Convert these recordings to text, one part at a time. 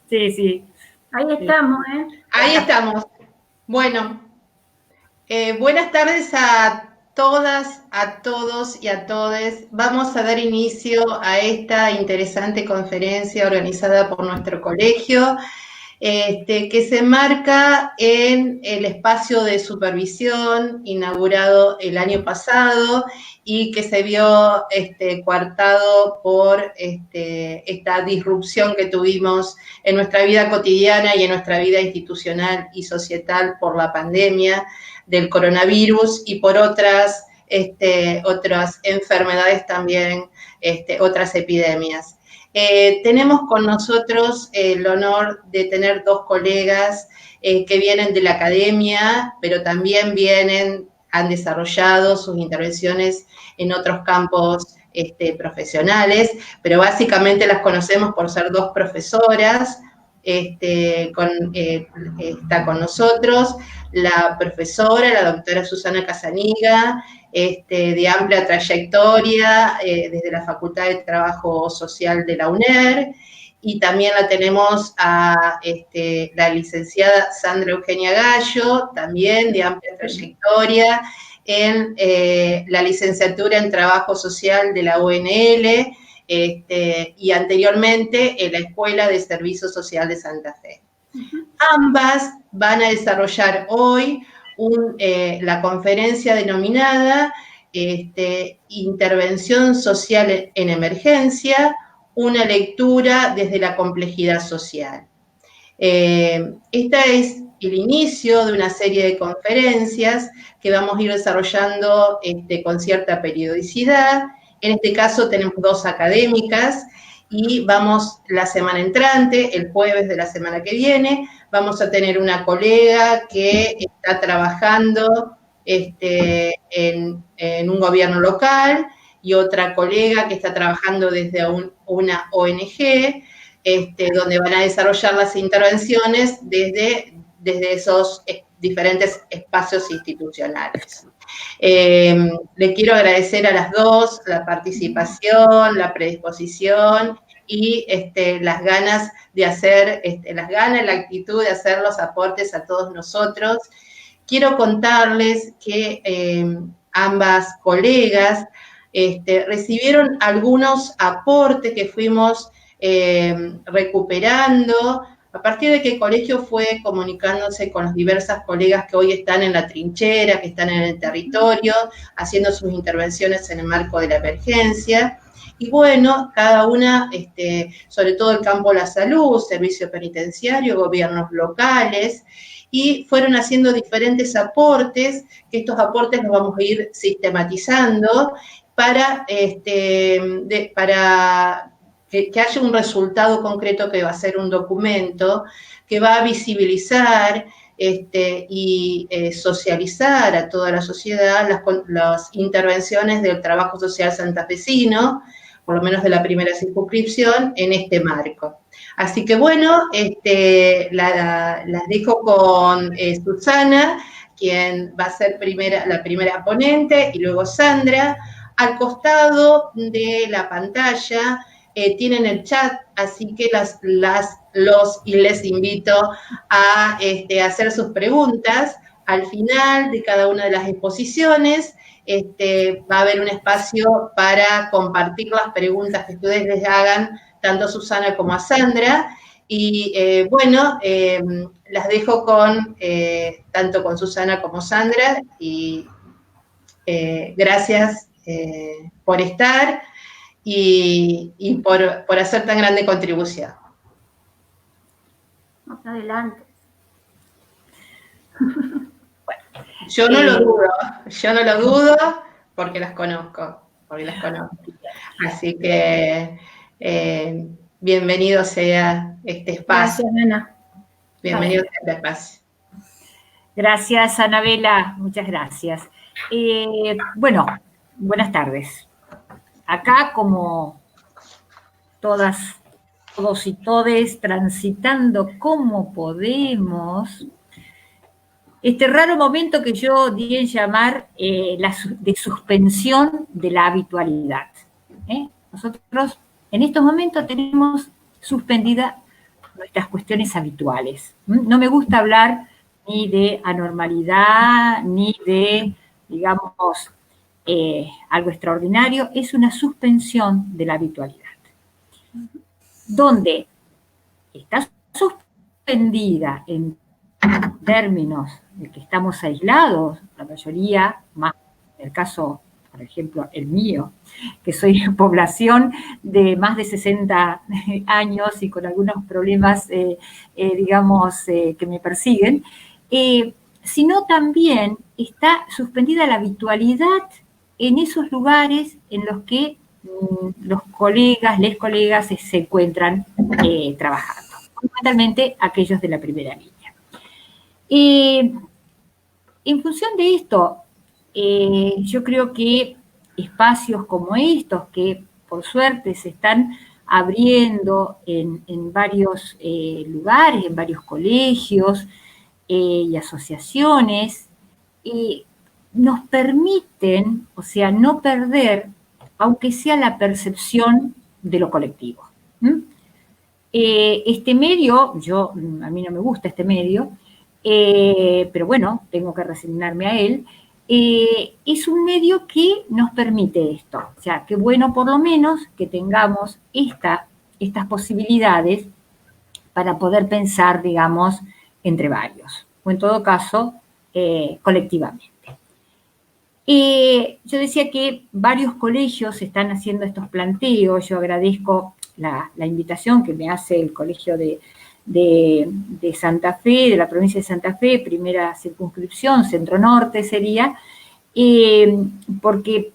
Sí, sí. Ahí estamos, ¿eh? Ahí estamos. Bueno, buenas tardes a todas, a todos y a todes. Vamos a dar inicio a esta interesante conferencia organizada por nuestro colegio, que se enmarca en el espacio de supervisión inaugurado el año pasado y que se vio coartado por esta disrupción que tuvimos en nuestra vida cotidiana y en nuestra vida institucional y societal por la pandemia del coronavirus y por otras enfermedades también, otras epidemias. Tenemos con nosotros el honor de tener dos colegas que vienen de la academia, pero también han desarrollado sus intervenciones en otros campos profesionales, pero básicamente las conocemos por ser dos profesoras. Está con nosotros la profesora, la doctora Susana Casaniga, de amplia trayectoria desde la Facultad de Trabajo Social de la UNER, y también la tenemos a la licenciada Sandra Eugenia Gallo, también de amplia trayectoria en la licenciatura en Trabajo Social de la UNL, y anteriormente en la Escuela de Servicio Social de Santa Fe. Ambas van a desarrollar hoy la conferencia denominada Intervención Social en Emergencia, una lectura desde la complejidad social. Esta es el inicio de una serie de conferencias que vamos a ir desarrollando con cierta periodicidad. En este caso tenemos dos académicas y vamos la semana entrante, el jueves de la semana que viene, vamos a tener una colega que está trabajando en un gobierno local y otra colega que está trabajando desde una ONG, donde van a desarrollar las intervenciones desde esos diferentes espacios institucionales. Le quiero agradecer a las dos la participación, la predisposición y las ganas de hacer, la actitud de hacer los aportes a todos nosotros. Quiero contarles que ambas colegas recibieron algunos aportes que fuimos recuperando a partir de que el colegio fue comunicándose con las diversas colegas que hoy están en la trinchera, que están en el territorio, haciendo sus intervenciones en el marco de la emergencia. Y bueno, cada una, sobre todo el campo de la salud, servicio penitenciario, gobiernos locales, y fueron haciendo diferentes aportes, que estos aportes los vamos a ir sistematizando para que haya un resultado concreto que va a ser un documento que va a visibilizar y socializar a toda la sociedad las intervenciones del trabajo social santafesino, por lo menos de la primera circunscripción, en este marco. Así que bueno, las dejo con Susana, quien va a ser la primera ponente, y luego Sandra. Al costado de la pantalla tienen el chat, así que les invito a hacer sus preguntas. Al final de cada una de las exposiciones va a haber un espacio para compartir las preguntas que ustedes les hagan, tanto a Susana como a Sandra. Y bueno, las dejo tanto con Susana como Sandra, y gracias por estar y por hacer tan grande contribución. Más adelante. Bueno, yo no lo dudo porque las conozco. Así que bienvenido sea este espacio. Gracias, Ana. Bienvenido sea este espacio. Gracias, Anabela, muchas gracias. Bueno, buenas tardes. Acá, como todas, todos y todes, transitando como podemos, este raro momento que yo di en llamar de suspensión de la habitualidad. Nosotros en estos momentos tenemos suspendida nuestras cuestiones habituales. No me gusta hablar ni de anormalidad, ni de, digamos, algo extraordinario, es una suspensión de la habitualidad. Donde está suspendida en términos de que estamos aislados, la mayoría, más en el caso, por ejemplo, el mío, que soy población de más de 60 años y con algunos problemas, digamos, que me persiguen, sino también está suspendida la habitualidad en esos lugares en los que los colegas, les colegas se encuentran trabajando, fundamentalmente aquellos de la primera línea. En función de esto, yo creo que espacios como estos, que por suerte se están abriendo en varios lugares, en varios colegios y asociaciones, nos permiten, o sea, no perder, aunque sea la percepción de lo colectivo. Este medio, a mí no me gusta este medio, pero bueno, tengo que resignarme a él, es un medio que nos permite esto. O sea, qué bueno por lo menos que tengamos estas posibilidades para poder pensar, digamos, entre varios, o en todo caso, colectivamente. Yo decía que varios colegios están haciendo estos planteos, yo agradezco la invitación que me hace el colegio de Santa Fe, de la provincia de Santa Fe, primera circunscripción, Centro Norte sería, porque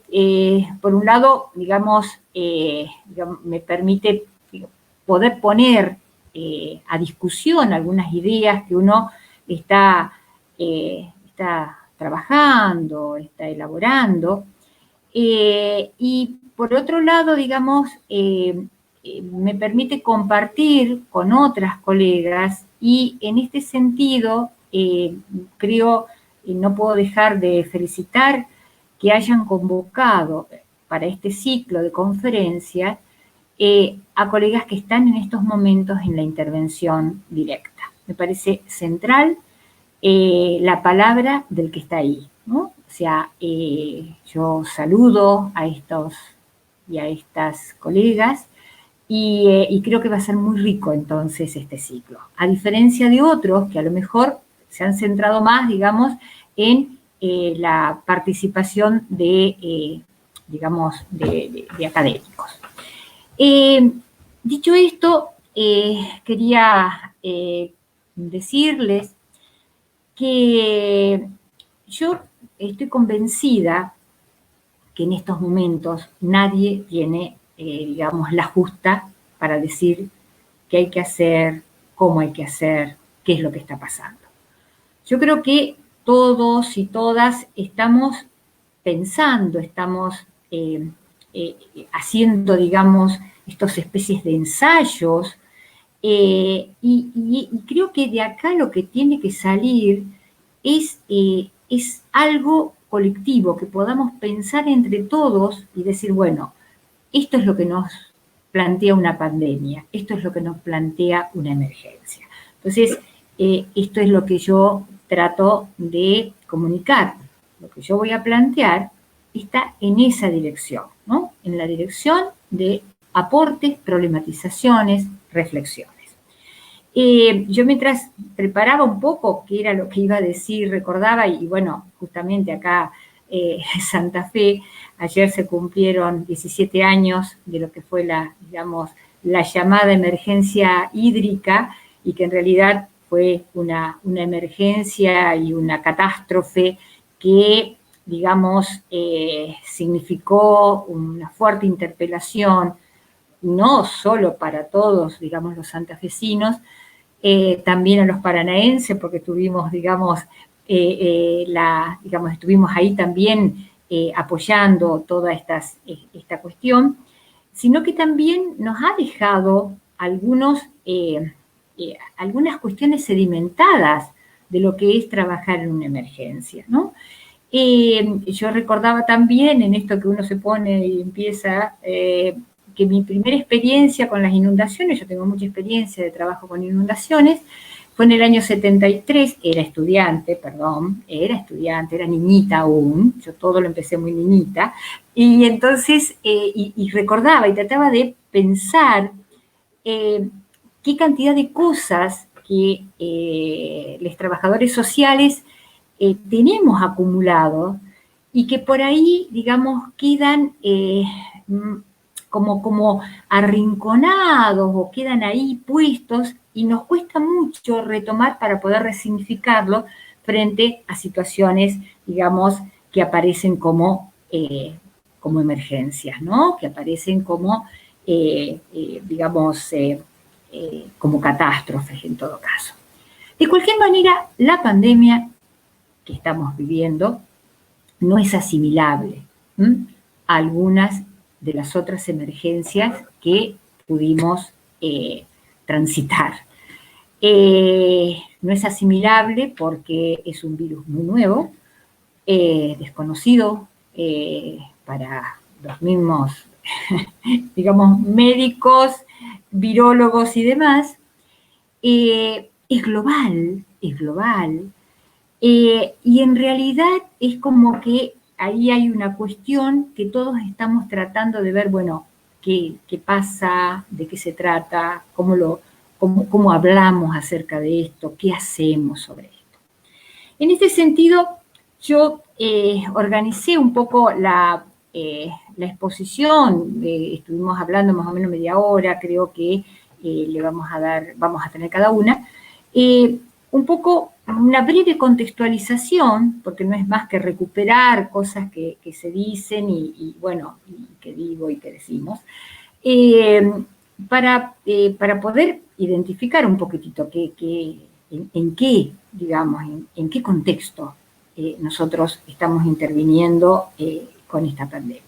por un lado, digamos, me permite poder poner a discusión algunas ideas que uno está trabajando, está elaborando, y por otro lado, digamos, me permite compartir con otras colegas y en este sentido creo, no puedo dejar de felicitar que hayan convocado para este ciclo de conferencias a colegas que están en estos momentos en la intervención directa. Me parece central la palabra del que está ahí, ¿no? O sea, yo saludo a estos y a estas colegas y creo que va a ser muy rico entonces este ciclo. A diferencia de otros que a lo mejor se han centrado más, digamos, en la participación de, digamos, de académicos. Dicho esto, quería decirles que yo estoy convencida que en estos momentos nadie tiene, digamos, la justa para decir qué hay que hacer, cómo hay que hacer, qué es lo que está pasando. Yo creo que todos y todas estamos pensando, estamos haciendo, digamos, estas especies de ensayos, y creo que de acá lo que tiene que salir es algo colectivo, que podamos pensar entre todos y decir, bueno, esto es lo que nos plantea una pandemia, esto es lo que nos plantea una emergencia. Entonces, esto es lo que yo trato de comunicar. Lo que yo voy a plantear está en esa dirección, ¿no? En la dirección de aportes, problematizaciones, reflexiones. Yo mientras preparaba un poco qué era lo que iba a decir, recordaba, y bueno, justamente acá Santa Fe, ayer se cumplieron 17 años de lo que fue digamos, la llamada emergencia hídrica, y que en realidad fue una emergencia y una catástrofe que, digamos, significó una fuerte interpelación, no solo para todos, digamos, los santafesinos, también a los paranaenses, porque tuvimos, digamos, estuvimos ahí también apoyando toda esta cuestión, sino que también nos ha dejado algunas cuestiones sedimentadas de lo que es trabajar en una emergencia, ¿no? Yo recordaba también en esto que uno se pone y empieza, que mi primera experiencia con las inundaciones, yo tengo mucha experiencia de trabajo con inundaciones, fue en el año 73, era estudiante, era niñita aún, yo todo lo empecé muy niñita, y entonces, y recordaba y trataba de pensar qué cantidad de cosas que los trabajadores sociales tenemos acumulados y que por ahí, digamos, quedan como arrinconados o quedan ahí puestos y nos cuesta mucho retomar para poder resignificarlo frente a situaciones, digamos, que aparecen como emergencias, ¿no? Que aparecen como, digamos, como catástrofes en todo caso. De cualquier manera, la pandemia que estamos viviendo no es asimilable a algunas de las otras emergencias que pudimos transitar. No es asimilable porque es un virus muy nuevo, desconocido para los mismos, digamos, médicos, virólogos y demás. Es global, y en realidad es como que ahí hay una cuestión que todos estamos tratando de ver, bueno, qué pasa, de qué se trata, cómo hablamos acerca de esto, qué hacemos sobre esto. En este sentido, yo organicé un poco la exposición, estuvimos hablando más o menos media hora, creo que vamos a tener cada una, un poco una breve contextualización, porque no es más que recuperar cosas que se dicen y bueno, y que digo y que decimos, para poder identificar un poquitito en qué, digamos, en qué contexto nosotros estamos interviniendo con esta pandemia.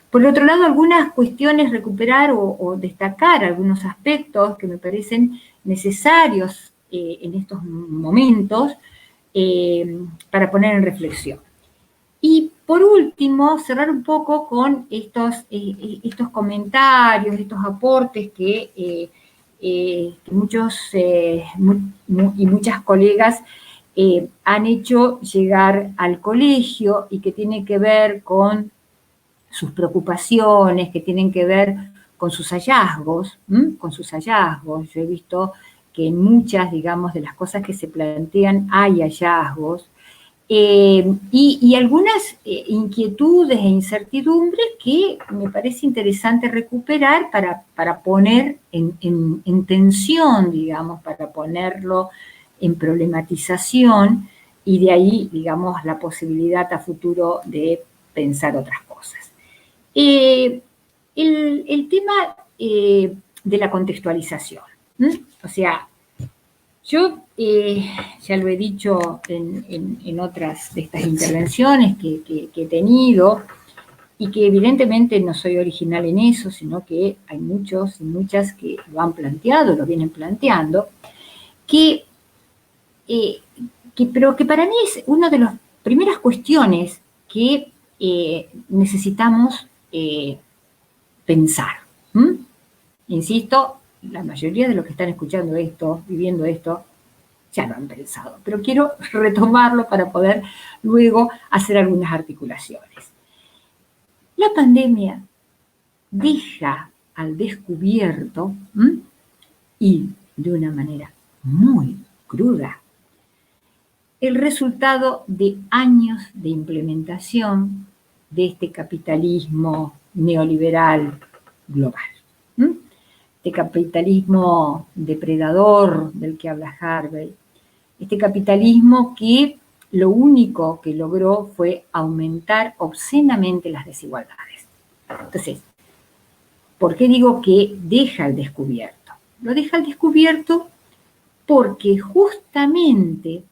Por otro lado, algunas cuestiones recuperar o destacar algunos aspectos que me parecen necesarios en estos momentos para poner en reflexión. Y por último, cerrar un poco con estos comentarios, estos aportes que muchos y muchas colegas han hecho llegar al colegio y que tiene que ver con sus preocupaciones, que tienen que ver con sus hallazgos, Yo he visto que en muchas, digamos, de las cosas que se plantean hay hallazgos, y algunas inquietudes e incertidumbres que me parece interesante recuperar para poner en tensión, digamos, para ponerlo en problematización, y de ahí, digamos, la posibilidad a futuro de pensar otras cosas. El tema de la contextualización, o sea, yo ya lo he dicho en otras de estas intervenciones que he tenido, y que evidentemente no soy original en eso, sino que hay muchos y muchas que lo han planteado, lo vienen planteando, pero que para mí es una de las primeras cuestiones que necesitamos pensar. Insisto, la mayoría de los que están escuchando esto, viviendo esto, ya lo han pensado, pero quiero retomarlo para poder luego hacer algunas articulaciones. La pandemia deja al descubierto, y de una manera muy cruda, el resultado de años de implementación de este capitalismo neoliberal global. Este capitalismo depredador del que habla Harvey, este capitalismo que lo único que logró fue aumentar obscenamente las desigualdades. Entonces, ¿por qué digo que deja al descubierto? Lo deja al descubierto porque justamente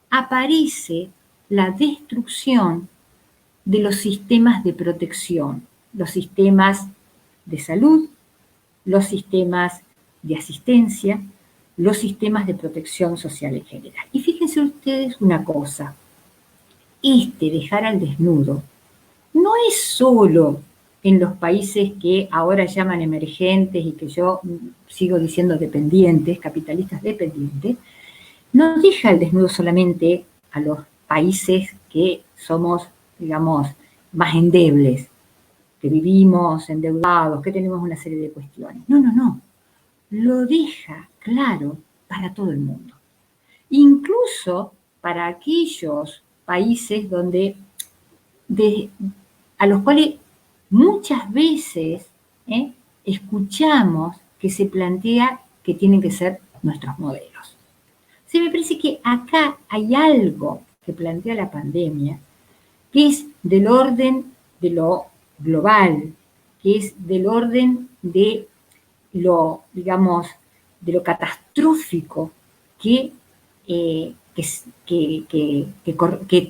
aparece la destrucción de los sistemas de protección, los sistemas de salud, los sistemas de asistencia, los sistemas de protección social en general. Y fíjense ustedes una cosa, dejar al desnudo no es solo en los países que ahora llaman emergentes y que yo sigo diciendo dependientes, capitalistas dependientes, no deja al desnudo solamente a los países que somos, digamos, más endebles, que vivimos endeudados, que tenemos una serie de cuestiones. No, no, no. Lo deja claro para todo el mundo. Incluso para aquellos países donde a los cuales muchas veces escuchamos que se plantea que tienen que ser nuestros modelos. Sí, me parece que acá hay algo que plantea la pandemia que es del orden de lo global, que es del orden de lo, digamos, de lo catastrófico que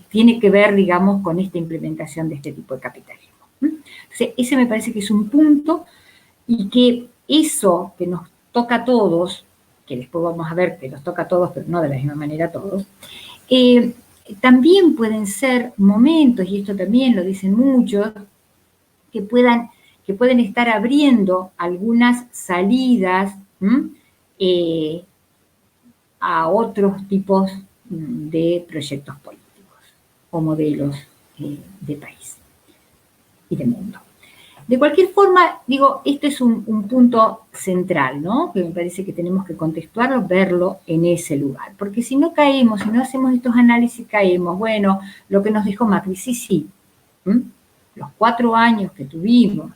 tiene que ver, digamos, con esta implementación de este tipo de capitalismo. Entonces, ese me parece que es un punto y que eso que nos toca a todos, que después vamos a ver que nos toca a todos, pero no de la misma manera a todos, también pueden ser momentos, y esto también lo dicen muchos, que pueden estar abriendo algunas salidas a otros tipos de proyectos políticos o modelos de país y de mundo. De cualquier forma, digo, esto es un punto central, ¿no? Que me parece que tenemos que contextuarlo, verlo en ese lugar. Porque si no caemos, si no hacemos estos análisis, caemos, bueno, lo que nos dejó Macri, sí. Los 4 años que tuvimos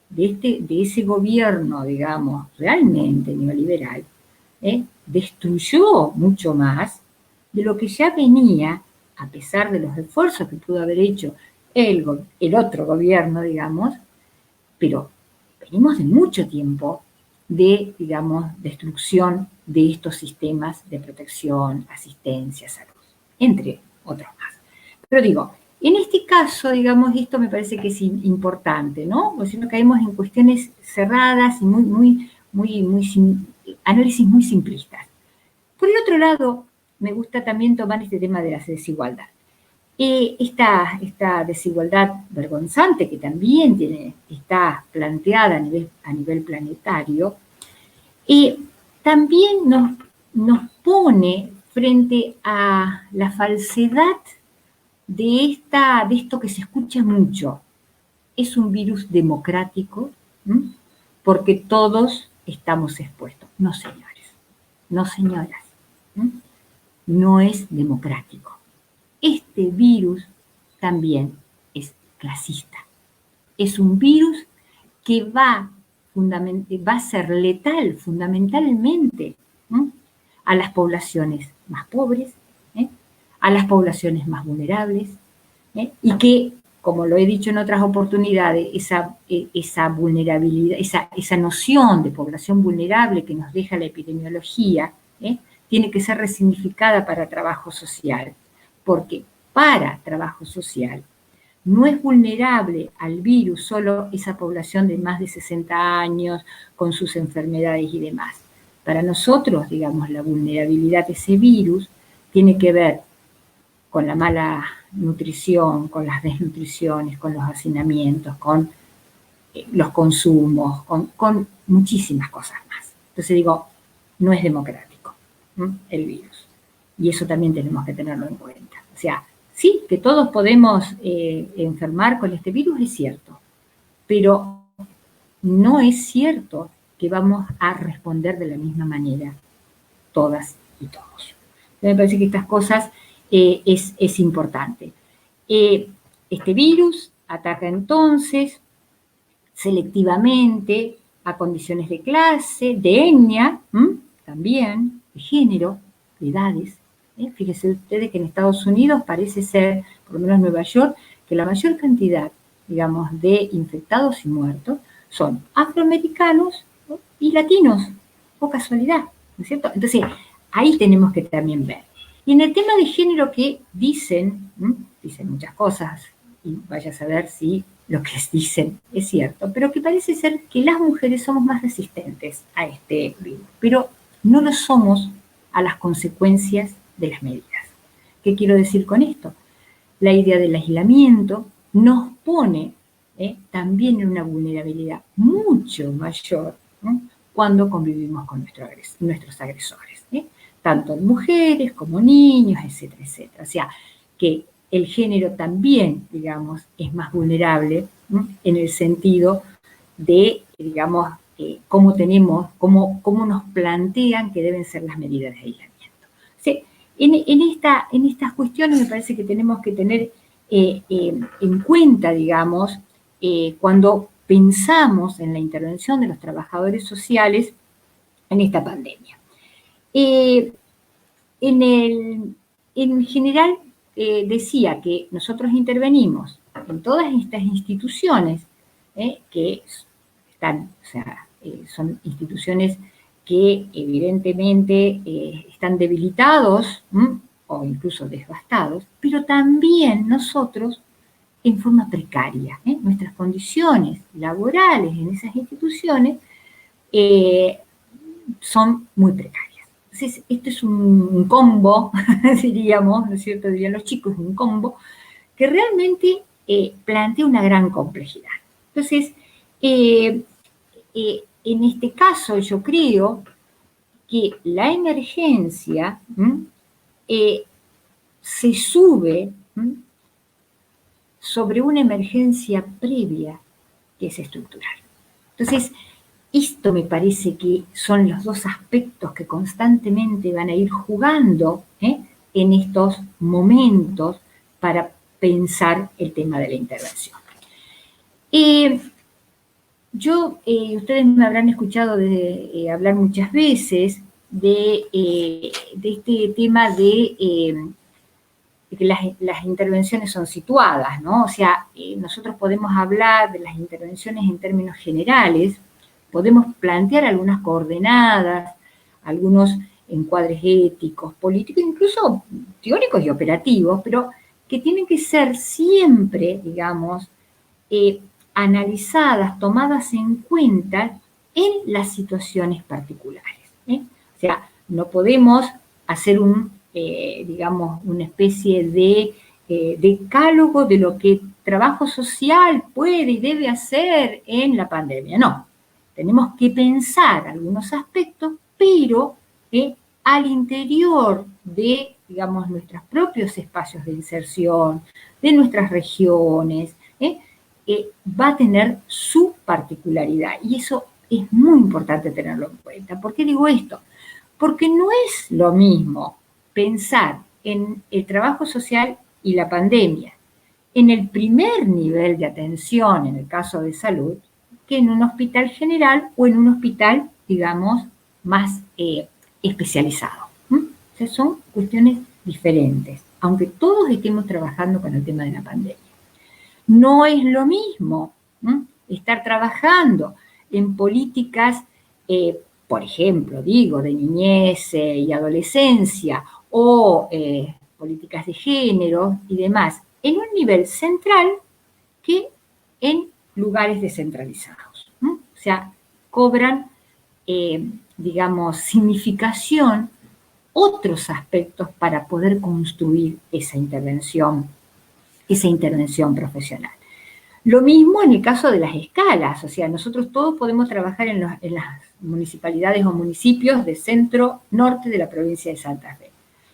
de ese gobierno, digamos, realmente neoliberal, destruyó mucho más de lo que ya venía, a pesar de los esfuerzos que pudo haber hecho el otro gobierno, digamos, pero venimos de mucho tiempo de, digamos, destrucción de estos sistemas de protección, asistencia, salud, entre otros más. Pero digo, en este caso, digamos, esto me parece que es importante, ¿no? Porque si no caemos en cuestiones cerradas y análisis muy simplistas. Por el otro lado, me gusta también tomar este tema de la desigualdad. Esta desigualdad vergonzante que también está planteada a nivel planetario, también nos pone frente a la falsedad de esto que se escucha mucho. Es un virus democrático, porque todos estamos expuestos. No, señores, no, señoras, no es democrático. Este virus también es clasista. Es un virus que va a ser letal fundamentalmente a las poblaciones más pobres, a las poblaciones más vulnerables, y que, como lo he dicho en otras oportunidades, esa vulnerabilidad, esa noción de población vulnerable que nos deja la epidemiología, tiene que ser resignificada para trabajo social. Porque para trabajo social no es vulnerable al virus solo esa población de más de 60 años con sus enfermedades y demás. Para nosotros, digamos, la vulnerabilidad de ese virus tiene que ver con la mala nutrición, con las desnutriciones, con los hacinamientos, con los consumos, con muchísimas cosas más. Entonces digo, no es democrático el virus. Y eso también tenemos que tenerlo en cuenta. O sea, sí, que todos podemos enfermar con este virus, es cierto, pero no es cierto que vamos a responder de la misma manera todas y todos. Me parece que estas cosas es importante. Este virus ataca entonces selectivamente a condiciones de clase, de etnia, también, de género, de edades. Fíjense ustedes que en Estados Unidos parece ser, por lo menos en Nueva York, que la mayor cantidad, digamos, de infectados y muertos son afroamericanos y latinos, por casualidad, ¿no es cierto? Entonces, ahí tenemos que también ver. Y en el tema de género que dicen muchas cosas, y vaya a saber si lo que dicen es cierto, pero que parece ser que las mujeres somos más resistentes a este virus, pero no lo somos a las consecuencias de las medidas. ¿Qué quiero decir con esto? La idea del aislamiento nos pone también en una vulnerabilidad mucho mayor, ¿no?, cuando convivimos con nuestros agresores, tanto en mujeres como niños, etcétera, etcétera. O sea, que el género también, digamos, es más vulnerable, ¿no?, en el sentido de, digamos, cómo nos plantean que deben ser las medidas de aislamiento. O sea, en estas cuestiones me parece que tenemos que tener en cuenta, digamos, cuando pensamos en la intervención de los trabajadores sociales en esta pandemia. En general, decía que nosotros intervenimos en todas estas instituciones, que están, o sea, son instituciones que evidentemente están debilitados o incluso devastados, pero también nosotros en forma precaria. Nuestras condiciones laborales en esas instituciones son muy precarias. Entonces, esto es un combo, diríamos, ¿no es cierto?, dirían los chicos, un combo que realmente plantea una gran complejidad. Entonces, en este caso yo creo que la emergencia se sube sobre una emergencia previa que es estructural. Entonces, esto me parece que son los dos aspectos que constantemente van a ir jugando en estos momentos para pensar el tema de la intervención. Ustedes me habrán escuchado hablar muchas veces de este tema de que las intervenciones son situadas, ¿no? O sea, nosotros podemos hablar de las intervenciones en términos generales, podemos plantear algunas coordenadas, algunos encuadres éticos, políticos, incluso teóricos y operativos, pero que tienen que ser siempre, digamos, analizadas, tomadas en cuenta en las situaciones particulares. O sea, no podemos hacer digamos, una especie de decálogo de lo que trabajo social puede y debe hacer en la pandemia. No, tenemos que pensar algunos aspectos, pero al interior de, digamos, nuestros propios espacios de inserción, de nuestras regiones, va a tener su particularidad. Y eso es muy importante tenerlo en cuenta. ¿Por qué digo esto? Porque no es lo mismo pensar en el trabajo social y la pandemia en el primer nivel de atención, en el caso de salud, que en un hospital general o en un hospital, digamos, más especializado. O sea, son cuestiones diferentes, aunque todos estemos trabajando con el tema de la pandemia. No es lo mismo estar trabajando en políticas, por ejemplo, digo, de niñez y adolescencia, o políticas de género y demás, en un nivel central que en lugares descentralizados. O sea, cobran, digamos, significación otros aspectos para poder construir esa intervención profesional. Lo mismo en el caso de las escalas, o sea, nosotros todos podemos trabajar en las municipalidades o municipios de centro norte de la provincia de Santa Fe.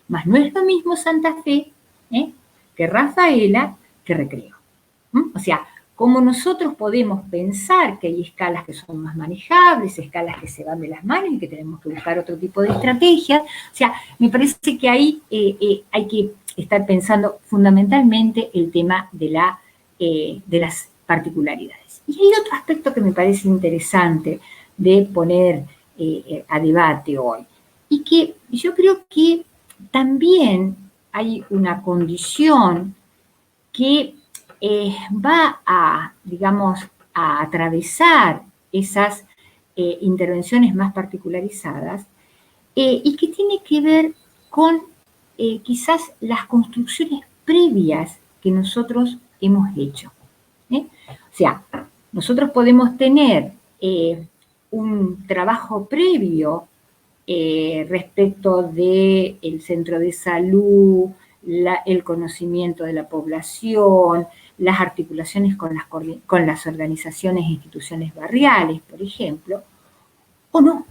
Mas no es lo mismo Santa Fe que Rafaela, que Recreo. O sea, como nosotros podemos pensar que hay escalas que son más manejables, escalas que se van de las manos y que tenemos que buscar otro tipo de estrategias. O sea, me parece que ahí hay que estar pensando fundamentalmente el tema de las particularidades. Y hay otro aspecto que me parece interesante de poner a debate hoy, y que yo creo que también hay una condición que va a, digamos, a atravesar esas intervenciones más particularizadas y que tiene que ver con quizás las construcciones previas que nosotros hemos hecho. O sea, nosotros podemos tener un trabajo previo respecto del centro de salud, el conocimiento de la población, las articulaciones con las organizaciones e instituciones barriales, por ejemplo, o no.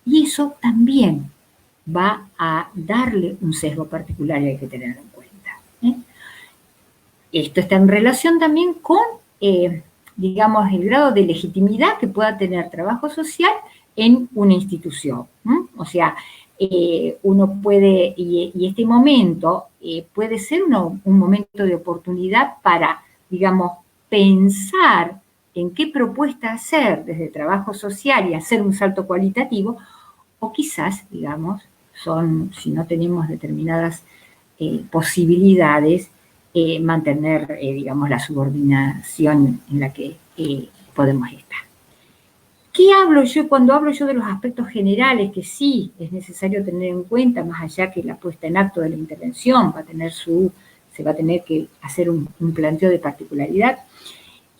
Y eso también va a darle un sesgo particular y hay que tenerlo en cuenta. Esto está en relación también con, digamos, el grado de legitimidad que pueda tener trabajo social en una institución. O sea, uno puede, y este momento puede ser un momento de oportunidad para, digamos, pensar en qué propuesta hacer desde trabajo social y hacer un salto cualitativo, o quizás, digamos, si no tenemos determinadas posibilidades, mantener, digamos, la subordinación en la que podemos estar. ¿Qué hablo yo cuando hablo yo de los aspectos generales que sí es necesario tener en cuenta, más allá que la puesta en acto de la intervención se va a tener que hacer un planteo de particularidad?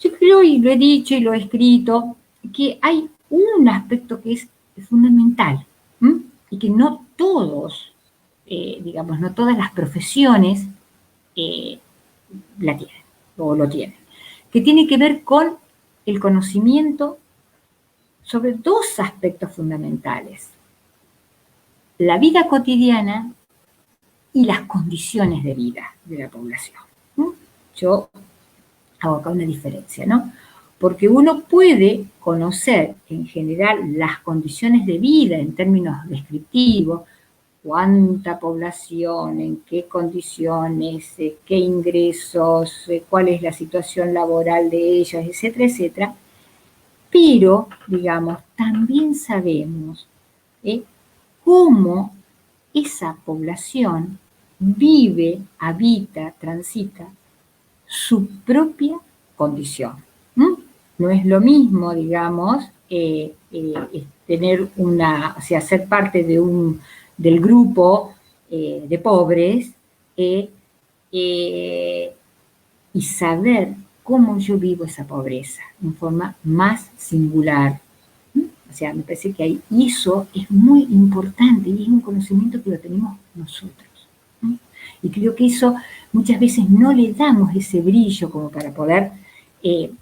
Yo creo, y lo he dicho y lo he escrito, que hay un aspecto que es fundamental, y que no todos, digamos, no todas las profesiones la tienen, o lo tienen, que tiene que ver con el conocimiento sobre dos aspectos fundamentales: la vida cotidiana y las condiciones de vida de la población. Yo hago acá una diferencia, ¿no? Porque uno puede conocer en general las condiciones de vida en términos descriptivos, cuánta población, en qué condiciones, qué ingresos, cuál es la situación laboral de ellos, etcétera, etcétera. Pero, digamos, también sabemos cómo esa población vive, habita, transita su propia condición. No es lo mismo, digamos, tener o sea, ser parte del grupo de pobres y saber cómo yo vivo esa pobreza en forma más singular. O sea, me parece que ahí, y eso es muy importante y es un conocimiento que lo tenemos nosotros. Y creo que eso muchas veces no le damos ese brillo como para poder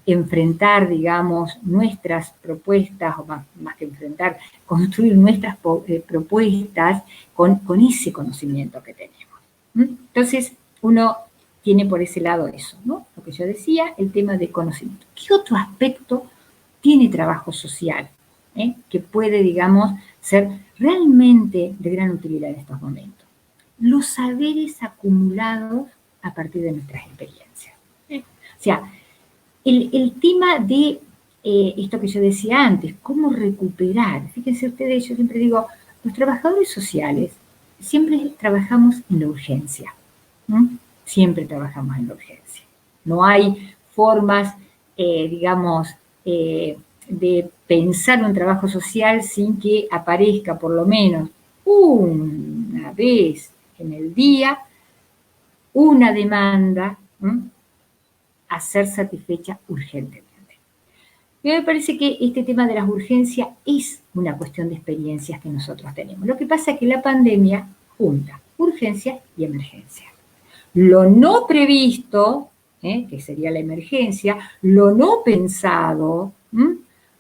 enfrentar, digamos, nuestras propuestas, o más que enfrentar, construir nuestras propuestas con ese conocimiento que tenemos. Entonces, uno tiene por ese lado eso, ¿no? Lo que yo decía, el tema de conocimiento. ¿Qué otro aspecto tiene trabajo social que puede, digamos, ser realmente de gran utilidad en estos momentos? Los saberes acumulados a partir de nuestras experiencias. O sea, el tema de esto que yo decía antes, cómo recuperar. Fíjense ustedes, yo siempre digo, los trabajadores sociales siempre trabajamos en la urgencia. Siempre trabajamos en la urgencia. No hay formas, digamos, de pensar un trabajo social sin que aparezca por lo menos una vez en el día una demanda a ser satisfecha urgentemente. Y me parece que este tema de las urgencias es una cuestión de experiencias que nosotros tenemos. Lo que pasa es que la pandemia junta urgencias y emergencias. Lo no previsto, que sería la emergencia, lo no pensado,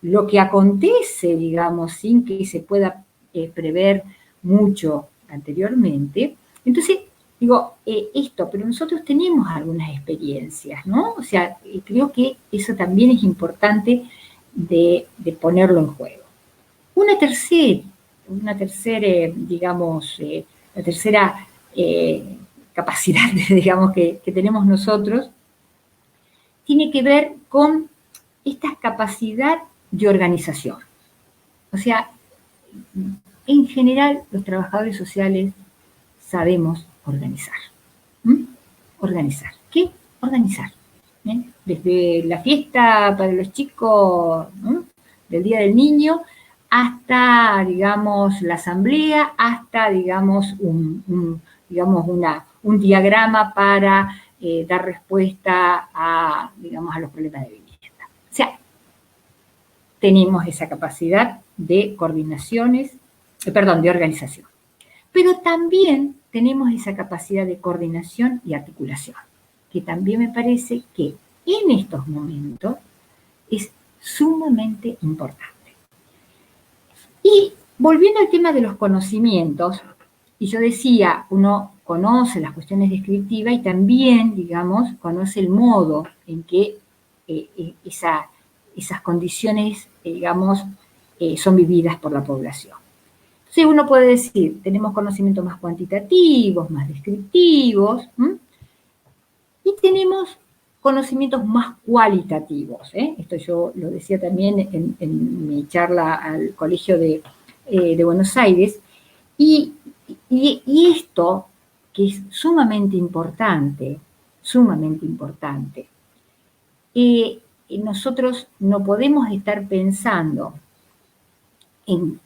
lo que acontece, digamos, sin que se pueda prever mucho anteriormente. Entonces, digo, pero nosotros tenemos algunas experiencias, ¿no? O sea, creo que eso también es importante de ponerlo en juego. Una tercera, digamos, la tercera capacidad, digamos, que tenemos nosotros, tiene que ver con esta capacidad de organización. O sea, en general, los trabajadores sociales sabemos organizar. ¿Organizar? ¿Qué? Organizar. Desde la fiesta para los chicos, del Día del Niño, hasta, digamos, la asamblea, hasta, digamos, un diagrama para dar respuesta digamos, a los problemas de vivienda. O sea, tenemos esa capacidad de de organización. Pero también tenemos esa capacidad de coordinación y articulación. que también me parece que en estos momentos es sumamente importante. Y volviendo al tema de los conocimientos, y yo decía, uno conoce las cuestiones descriptivas y también, digamos, conoce el modo en que esas condiciones, digamos, son vividas por la población. Entonces uno puede decir, tenemos conocimientos más cuantitativos, más descriptivos, y tenemos conocimientos más cualitativos. Esto yo lo decía también en mi charla al Colegio de Buenos Aires, y esto, que es sumamente importante, nosotros no podemos estar pensando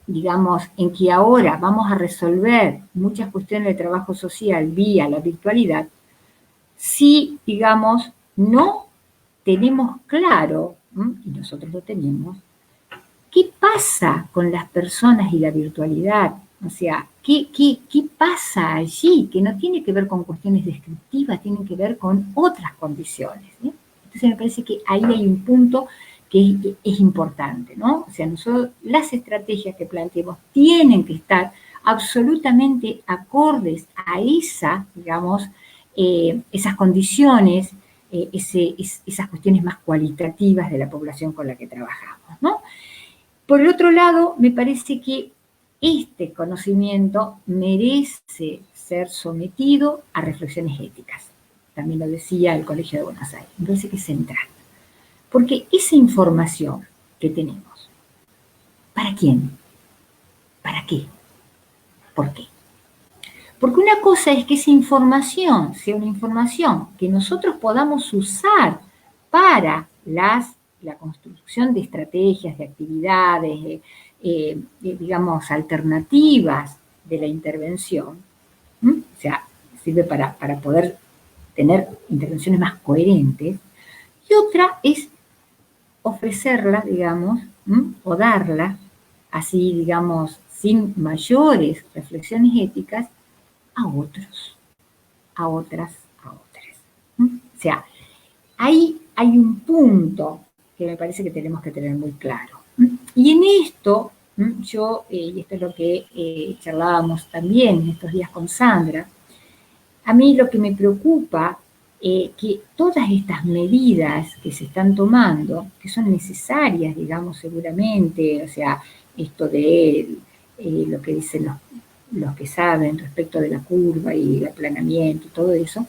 digamos, en que ahora vamos a resolver muchas cuestiones de trabajo social vía la virtualidad, si, digamos, no tenemos claro, y nosotros lo tenemos, qué pasa con las personas y la virtualidad. O sea, ¿qué pasa allí? Que no tiene que ver con cuestiones descriptivas, tiene que ver con otras condiciones. Entonces me parece que ahí hay un punto que es importante, ¿no? O sea, nosotros, las estrategias que planteemos tienen que estar absolutamente acordes a digamos, esas condiciones, esas cuestiones más cualitativas de la población con la que trabajamos, ¿no? Por el otro lado, me parece que este conocimiento merece ser sometido a reflexiones éticas. También lo decía el Colegio de Buenos Aires. Me parece que es central. Porque esa información que tenemos, ¿para quién? ¿Para qué? ¿Por qué? Porque una cosa es que esa información sea una información que nosotros podamos usar para la construcción de estrategias, de actividades, digamos, alternativas de la intervención. O sea, sirve para poder tener intervenciones más coherentes. Y otra es ofrecerla, digamos, o darla, así, digamos, sin mayores reflexiones éticas, a otros, a otras. O sea, ahí hay un punto que me parece que tenemos que tener muy claro. Y en esto, yo, y esto es lo que charlábamos también en estos días con Sandra, a mí lo que me preocupa que todas estas medidas que se están tomando, que son necesarias, digamos, seguramente, o sea, esto de lo que dicen los que saben respecto de la curva y el aplanamiento y todo eso,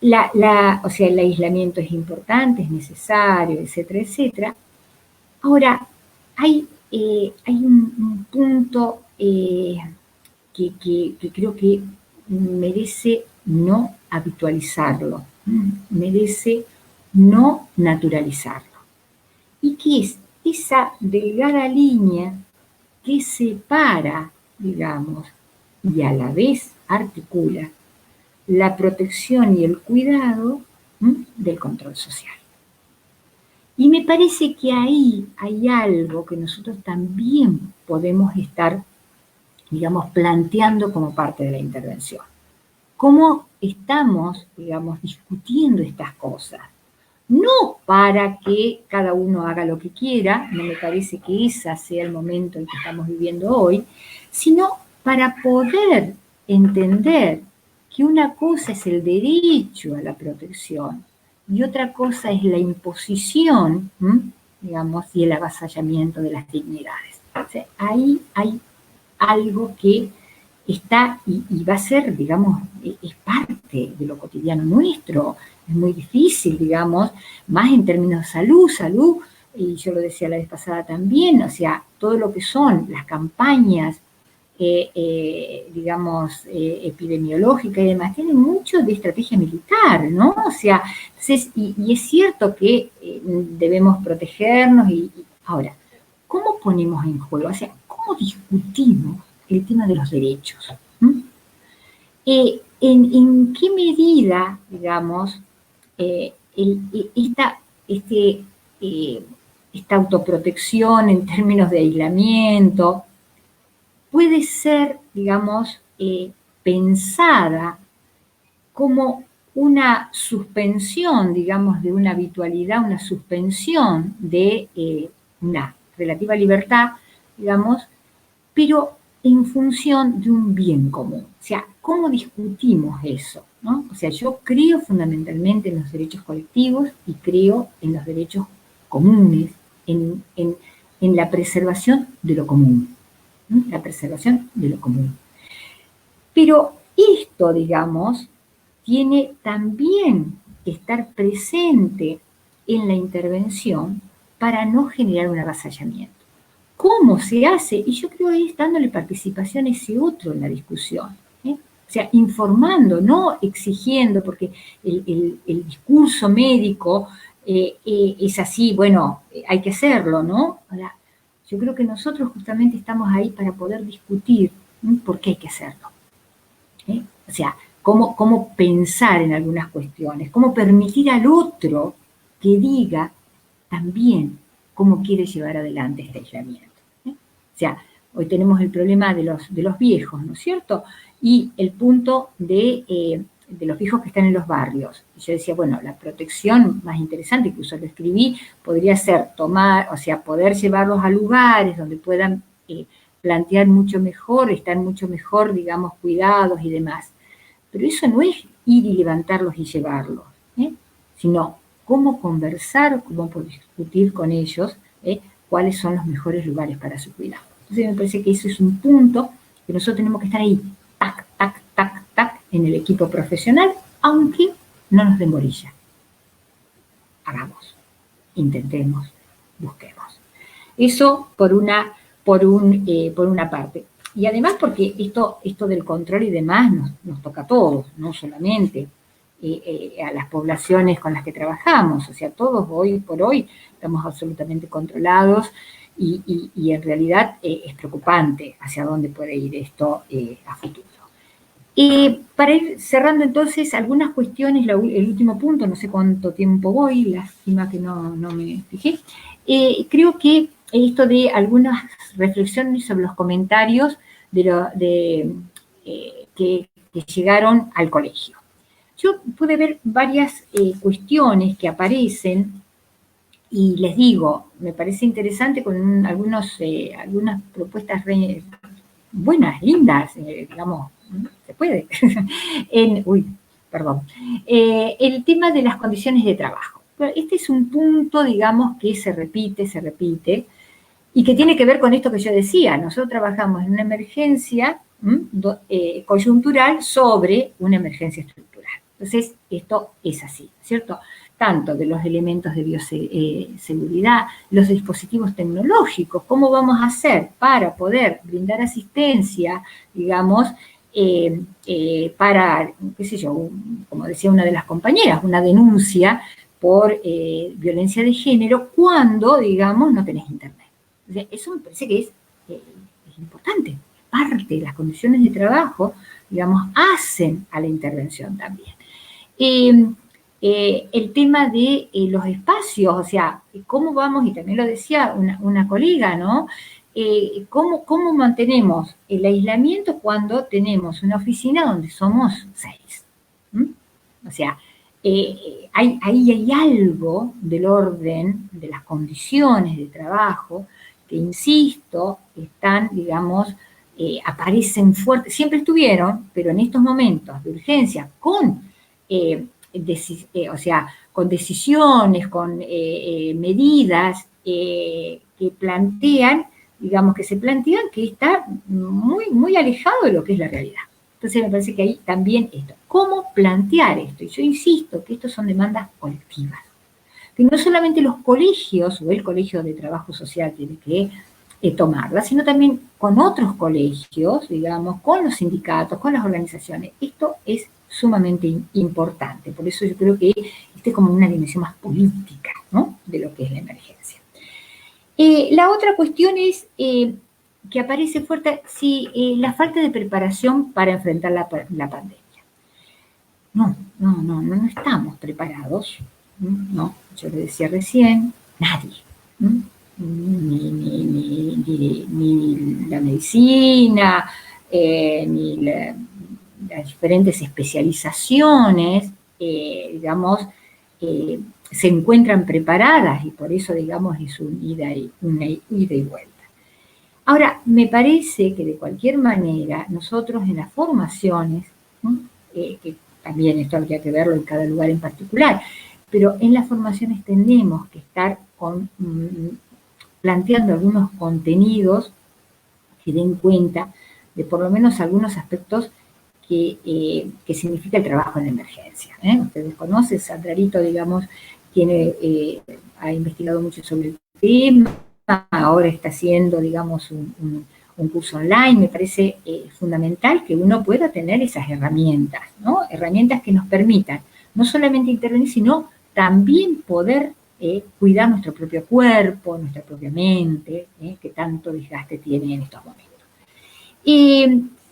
o sea, el aislamiento es importante, es necesario, etcétera, etcétera. Ahora, hay un punto que creo que merece no habitualizarlo, merece no naturalizarlo. Y que es esa delgada línea que separa, digamos, y a la vez articula la protección y el cuidado del control social. Y me parece que ahí hay algo que nosotros también podemos estar, digamos, planteando como parte de la intervención. ¿Cómo estamos, digamos, discutiendo estas cosas? No para que cada uno haga lo que quiera, no me parece que ese sea el momento en que estamos viviendo hoy, sino para poder entender que una cosa es el derecho a la protección y otra cosa es la imposición, digamos, y el avasallamiento de las dignidades. O sea, ahí hay algo que está y va a ser, digamos, es parte de lo cotidiano nuestro. Es muy difícil, digamos, más en términos de salud, y yo lo decía la vez pasada también, o sea, todo lo que son las campañas, digamos, epidemiológicas y demás, tienen mucho de estrategia militar, ¿no? O sea, entonces, y es cierto que debemos protegernos ahora, ¿cómo ponemos en juego? O sea, ¿cómo discutimos el tema de los derechos? ¿En qué medida, digamos, esta autoprotección en términos de aislamiento puede ser, digamos, pensada como una suspensión, digamos, de una habitualidad, una suspensión de una relativa libertad, digamos, pero en función de un bien común. O sea, ¿cómo discutimos eso? ¿No? O sea, yo creo fundamentalmente en los derechos colectivos y creo en los derechos comunes, en la preservación de lo común. ¿No? La preservación de lo común. Pero esto, digamos, tiene también que estar presente en la intervención para no generar un avasallamiento. ¿Cómo se hace? Y yo creo que es dándole participación a ese otro en la discusión. O sea, informando, no exigiendo, porque el discurso médico es así, bueno, hay que hacerlo, ¿no? Ahora, yo creo que nosotros justamente estamos ahí para poder discutir por qué hay que hacerlo. O sea, cómo pensar en algunas cuestiones, cómo permitir al otro que diga también cómo quiere llevar adelante este aislamiento. O sea, hoy tenemos el problema de los viejos, ¿no es cierto? Y el punto de los viejos que están en los barrios. Y yo decía, bueno, la protección más interesante, incluso lo escribí, podría ser poder llevarlos a lugares donde puedan plantear mucho mejor, estar mucho mejor, digamos, cuidados y demás. Pero eso no es ir y levantarlos y llevarlos, sino cómo conversar, cómo discutir con ellos cuáles son los mejores lugares para su cuidado. Entonces me parece que eso es un punto que nosotros tenemos que estar ahí, tac, tac, tac, tac, en el equipo profesional, aunque no nos den bolilla. Hagamos, intentemos, busquemos. Eso por una parte. Y además porque esto del control y demás nos toca a todos, no solamente a las poblaciones con las que trabajamos. O sea, todos hoy por hoy estamos absolutamente controlados y en realidad es preocupante hacia dónde puede ir esto a futuro. Para ir cerrando entonces algunas cuestiones, el último punto, no sé cuánto tiempo voy, lástima que no me fijé, creo que esto de algunas reflexiones sobre los comentarios que llegaron al colegio. Yo pude ver varias cuestiones que aparecen y les digo, me parece interesante con algunas propuestas buenas, lindas, digamos, se puede. El tema de las condiciones de trabajo. Este es un punto, digamos, que se repite, y que tiene que ver con esto que yo decía. Nosotros trabajamos en una emergencia coyuntural sobre una emergencia estructural. Entonces, esto es así, ¿cierto? Tanto de los elementos de bioseguridad, los dispositivos tecnológicos, cómo vamos a hacer para poder brindar asistencia, digamos, para, qué sé yo, como decía una de las compañeras, una denuncia por violencia de género cuando, digamos, no tenés internet. Eso me parece que es importante. Parte de las condiciones de trabajo, digamos, hacen a la intervención también. El tema de los espacios, o sea, cómo vamos, y también lo decía una colega, ¿no? ¿Cómo mantenemos el aislamiento cuando tenemos una oficina donde somos 6? O sea, ahí hay algo del orden, de las condiciones de trabajo, que, insisto, están, digamos, aparecen fuertes, siempre estuvieron, pero en estos momentos de urgencia, con decisiones, con medidas que plantean, digamos, que se plantean que está muy, muy alejado de lo que es la realidad. Entonces me parece que ahí también esto. ¿Cómo plantear esto? Y yo insisto que esto son demandas colectivas. Que no solamente los colegios o el Colegio de Trabajo Social tiene que tomarla, sino también con otros colegios, digamos, con los sindicatos, con las organizaciones. Esto es sumamente importante. Por eso yo creo que este es como una dimensión más política, ¿no?, de lo que es la emergencia. La otra cuestión es que aparece fuerte, la falta de preparación para enfrentar la pandemia. No estamos preparados, no, yo le decía recién, nadie, ni la medicina, ni las diferentes especializaciones, digamos, se encuentran preparadas y por eso, digamos, es una ida y vuelta. Ahora, me parece que de cualquier manera nosotros en las formaciones, que también esto habría que verlo en cada lugar en particular, pero en las formaciones tenemos que estar planteando algunos contenidos que den cuenta de por lo menos algunos aspectos que significa el trabajo en emergencia. Ustedes conocen, Sandrarito, digamos, ha investigado mucho sobre el tema, ahora está haciendo, digamos, un curso online. Me parece fundamental que uno pueda tener esas herramientas, ¿no? Herramientas que nos permitan no solamente intervenir, sino también poder cuidar nuestro propio cuerpo, nuestra propia mente, que tanto desgaste tiene en estos momentos.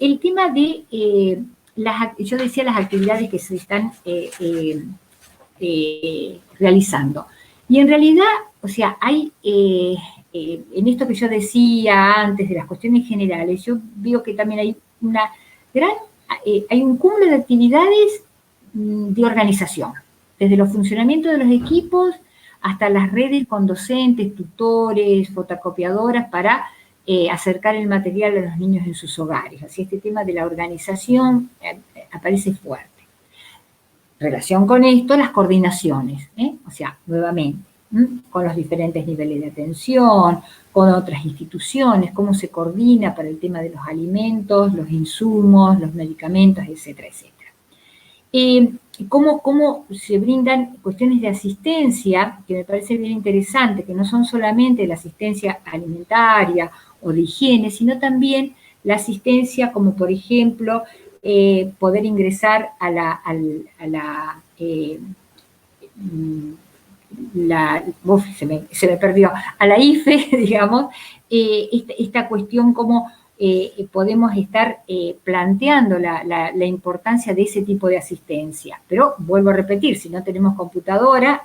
El tema de, yo decía, las actividades que se están realizando. Y en realidad, o sea, hay, en esto que yo decía antes de las cuestiones generales, yo veo que también hay hay un cúmulo de actividades de organización, desde los funcionamientos de los equipos hasta las redes con docentes, tutores, fotocopiadoras para acercar el material a los niños en sus hogares. Así este tema de la organización aparece fuerte. Relación con esto, las coordinaciones, o sea, nuevamente, con los diferentes niveles de atención, con otras instituciones, cómo se coordina para el tema de los alimentos, los insumos, los medicamentos, etcétera, etcétera. Cómo se brindan cuestiones de asistencia, que me parece bien interesante, que no son solamente la asistencia alimentaria o de higiene, sino también la asistencia como, por ejemplo, poder ingresar a se me perdió, a la IFE, digamos, esta cuestión como podemos estar planteando la importancia de ese tipo de asistencia. Pero vuelvo a repetir, si no tenemos computadora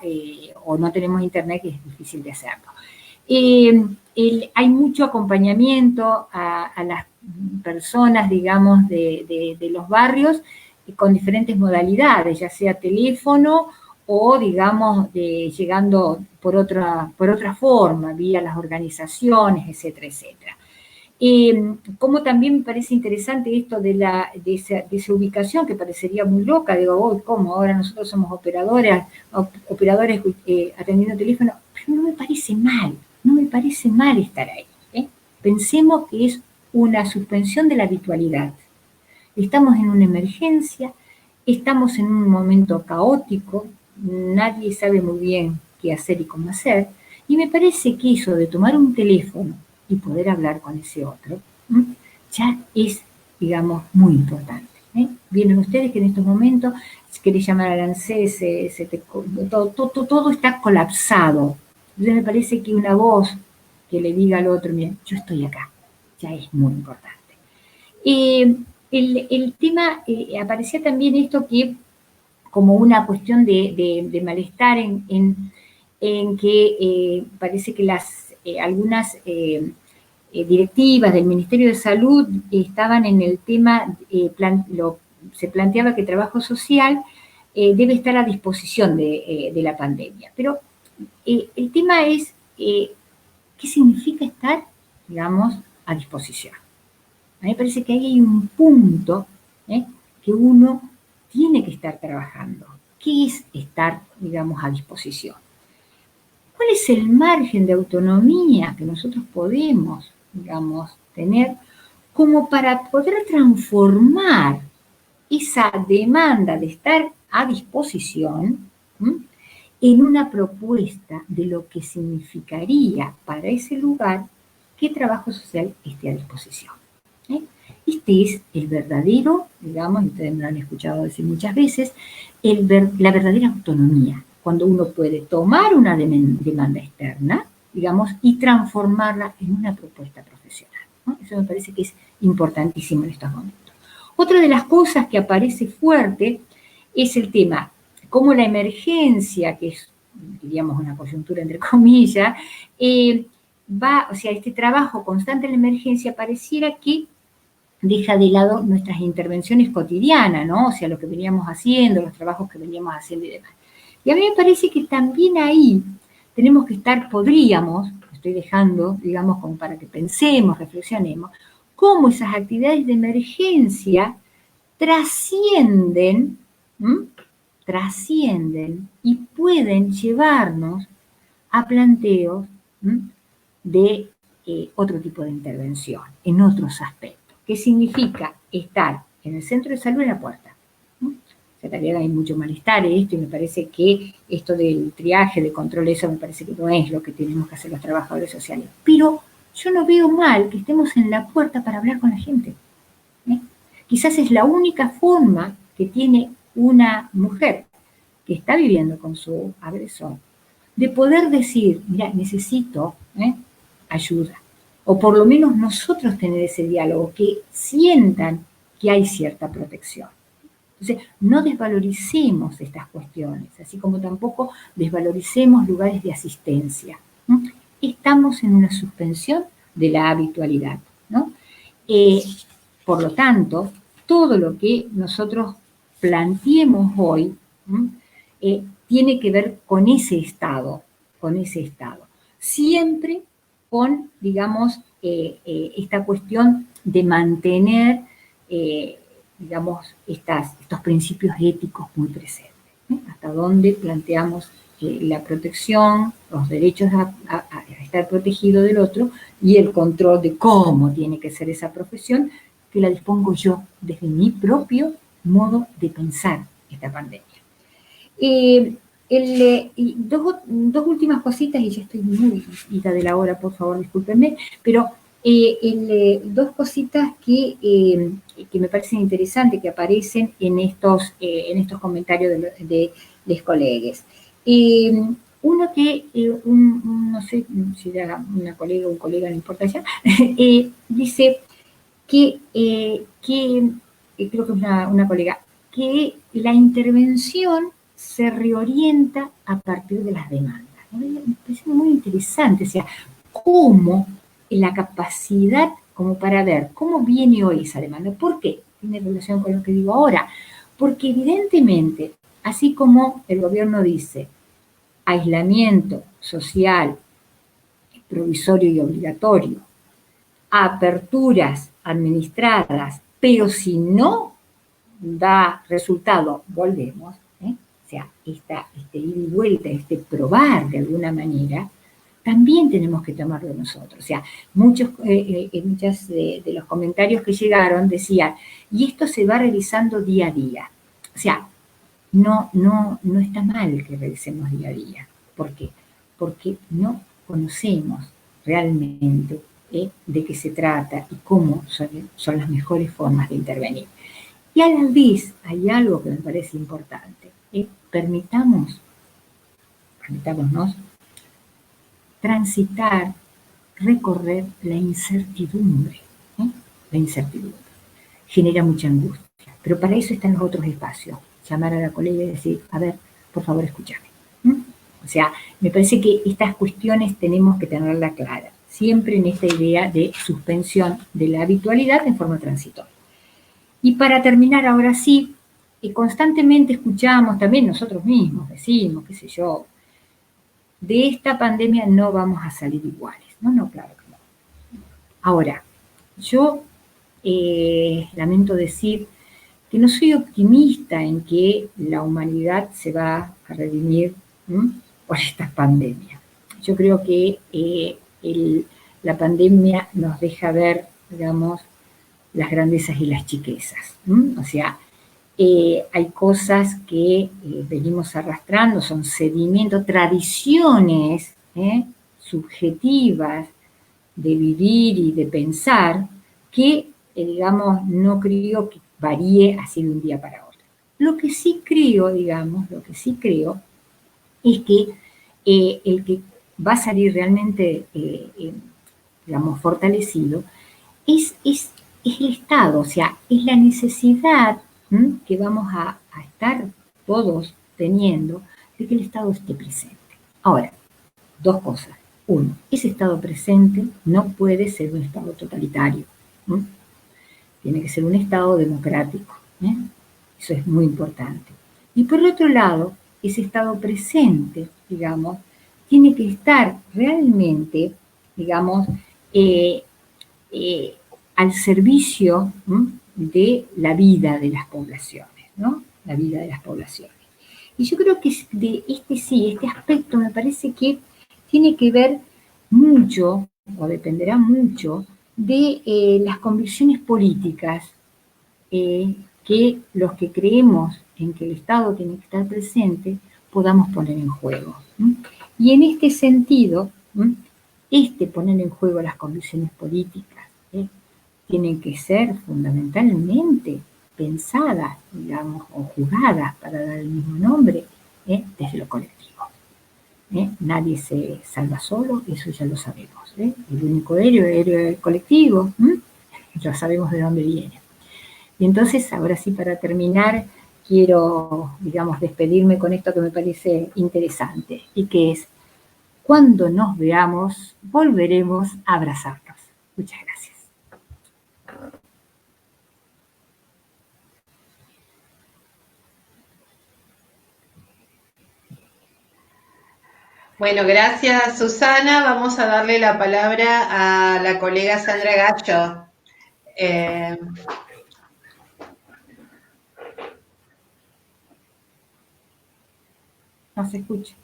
o no tenemos internet, es difícil de hacerlo. Hay mucho acompañamiento a las personas, digamos, de los barrios con diferentes modalidades, ya sea teléfono o, digamos, llegando por otra forma, vía las organizaciones, etcétera, etcétera. Como también me parece interesante esto de esa ubicación que parecería muy loca, digo, oh, ¿cómo? Ahora nosotros somos operadores atendiendo teléfono, pero no me parece mal estar ahí. Pensemos que es una suspensión de la habitualidad. Estamos en una emergencia, estamos en un momento caótico, nadie sabe muy bien qué hacer y cómo hacer, y me parece que eso de tomar un teléfono y poder hablar con ese otro, ya es, digamos, muy importante. Vienen ustedes que en estos momentos, si querés llamar al ANSES, todo está colapsado. Entonces me parece que una voz que le diga al otro, mira, yo estoy acá, ya es muy importante. El tema, aparecía también esto que como una cuestión de malestar en que parece que algunas directivas del Ministerio de Salud estaban en el tema, se planteaba que trabajo social debe estar a disposición de la pandemia. Pero el tema es, ¿qué significa estar, digamos, a disposición? A mí me parece que ahí hay un punto que uno tiene que estar trabajando. ¿Qué es estar, digamos, a disposición? ¿Cuál es el margen de autonomía que nosotros podemos, digamos, tener como para poder transformar esa demanda de estar a disposición en una propuesta de lo que significaría para ese lugar que trabajo social esté a disposición? Este es el verdadero, digamos, ustedes me lo han escuchado decir muchas veces, la verdadera autonomía, cuando uno puede tomar una demanda externa, digamos, y transformarla en una propuesta profesional, ¿no? Eso me parece que es importantísimo en estos momentos. Otra de las cosas que aparece fuerte es el tema, cómo la emergencia, que es, diríamos, una coyuntura entre comillas, o sea, este trabajo constante en la emergencia pareciera que deja de lado nuestras intervenciones cotidianas, ¿no? O sea, lo que veníamos haciendo, los trabajos que veníamos haciendo y demás. Y a mí me parece que también ahí tenemos que estar, podríamos, estoy dejando, digamos, como para que pensemos, reflexionemos, cómo esas actividades de emergencia trascienden, trascienden y pueden llevarnos a planteos de otro tipo de intervención, en otros aspectos. ¿Qué significa estar en el centro de salud en la puerta? O sea, también hay mucho malestar esto, y me parece que esto del triaje, de control, eso me parece que no es lo que tenemos que hacer los trabajadores sociales. Pero yo no veo mal que estemos en la puerta para hablar con la gente. Quizás es la única forma que tiene una mujer que está viviendo con su agresor de poder decir, mira, necesito ayuda. O por lo menos nosotros tener ese diálogo, que sientan que hay cierta protección. Entonces, no desvaloricemos estas cuestiones, así como tampoco desvaloricemos lugares de asistencia. Estamos en una suspensión de la habitualidad, ¿no? Por lo tanto, todo lo que nosotros planteemos hoy tiene que ver con ese estado, siempre con, digamos, esta cuestión de mantener, digamos, estos principios éticos muy presentes, hasta donde planteamos la protección, los derechos a estar protegido del otro y el control de cómo tiene que ser esa profesión, que la dispongo yo desde mi propio modo de pensar esta pandemia. Dos últimas cositas, y ya estoy muy ida de la hora, por favor, discúlpenme, pero dos cositas que me parecen interesantes, que aparecen en estos comentarios de los colegas. Uno que, no sé si era una colega o un colega, no importa ya, dice que creo que es una colega, que la intervención se reorienta a partir de las demandas. Me parece muy interesante, o sea, cómo la capacidad como para ver cómo viene hoy esa demanda. ¿Por qué? Tiene relación con lo que digo ahora. Porque evidentemente, así como el gobierno dice, aislamiento social, provisorio y obligatorio, aperturas administradas, pero si no da resultado, volvemos, o sea, este ir y vuelta, este probar de alguna manera, también tenemos que tomarlo nosotros. O sea, muchos de los comentarios que llegaron decían, y esto se va revisando día a día. O sea, no está mal que revisemos día a día. ¿Por qué? Porque no conocemos realmente de qué se trata y cómo son las mejores formas de intervenir. Y a la vez hay algo que me parece importante. Permitámonos transitar, recorrer la incertidumbre. La incertidumbre genera mucha angustia, pero para eso están los otros espacios. Llamar a la colega y decir, a ver, por favor, escúchame. O sea, me parece que estas cuestiones tenemos que tenerla clara, siempre en esta idea de suspensión de la habitualidad en forma transitoria. Y para terminar, ahora sí, constantemente escuchamos, también nosotros mismos decimos, qué sé yo, de esta pandemia no vamos a salir iguales. No, claro que no. Ahora, yo lamento decir que no soy optimista en que la humanidad se va a redimir por esta pandemia. Yo creo que la pandemia nos deja ver, digamos, las grandezas y las chiquezas. O sea, hay cosas que venimos arrastrando, son sedimentos, tradiciones subjetivas de vivir y de pensar que, digamos, no creo que varíe así de un día para otro. Lo que sí creo, es que el que va a salir realmente, digamos, fortalecido es el Estado, o sea, es la necesidad que vamos a estar todos teniendo de que el Estado esté presente. Ahora, dos cosas. Uno, ese Estado presente no puede ser un Estado totalitario. tiene que ser un Estado democrático. Eso es muy importante. Y por otro lado, ese Estado presente, digamos, tiene que estar realmente, digamos, al servicio de la vida de las poblaciones, ¿no? La vida de las poblaciones. Y yo creo que este aspecto me parece que tiene que ver mucho, o dependerá mucho, de las convicciones políticas que los que creemos en que el Estado tiene que estar presente podamos poner en juego. Y en este sentido, poner en juego las convicciones políticas tienen que ser fundamentalmente pensadas, digamos, o jugadas, para dar el mismo nombre, desde lo colectivo. Nadie se salva solo, eso ya lo sabemos. El único héroe colectivo, ya sabemos de dónde viene. Y entonces, ahora sí, para terminar, quiero, digamos, despedirme con esto que me parece interesante, y que es: cuando nos veamos, volveremos a abrazarnos. Muchas gracias. Bueno, gracias, Susana. Vamos a darle la palabra a la colega Sandra Gacho. No se escucha.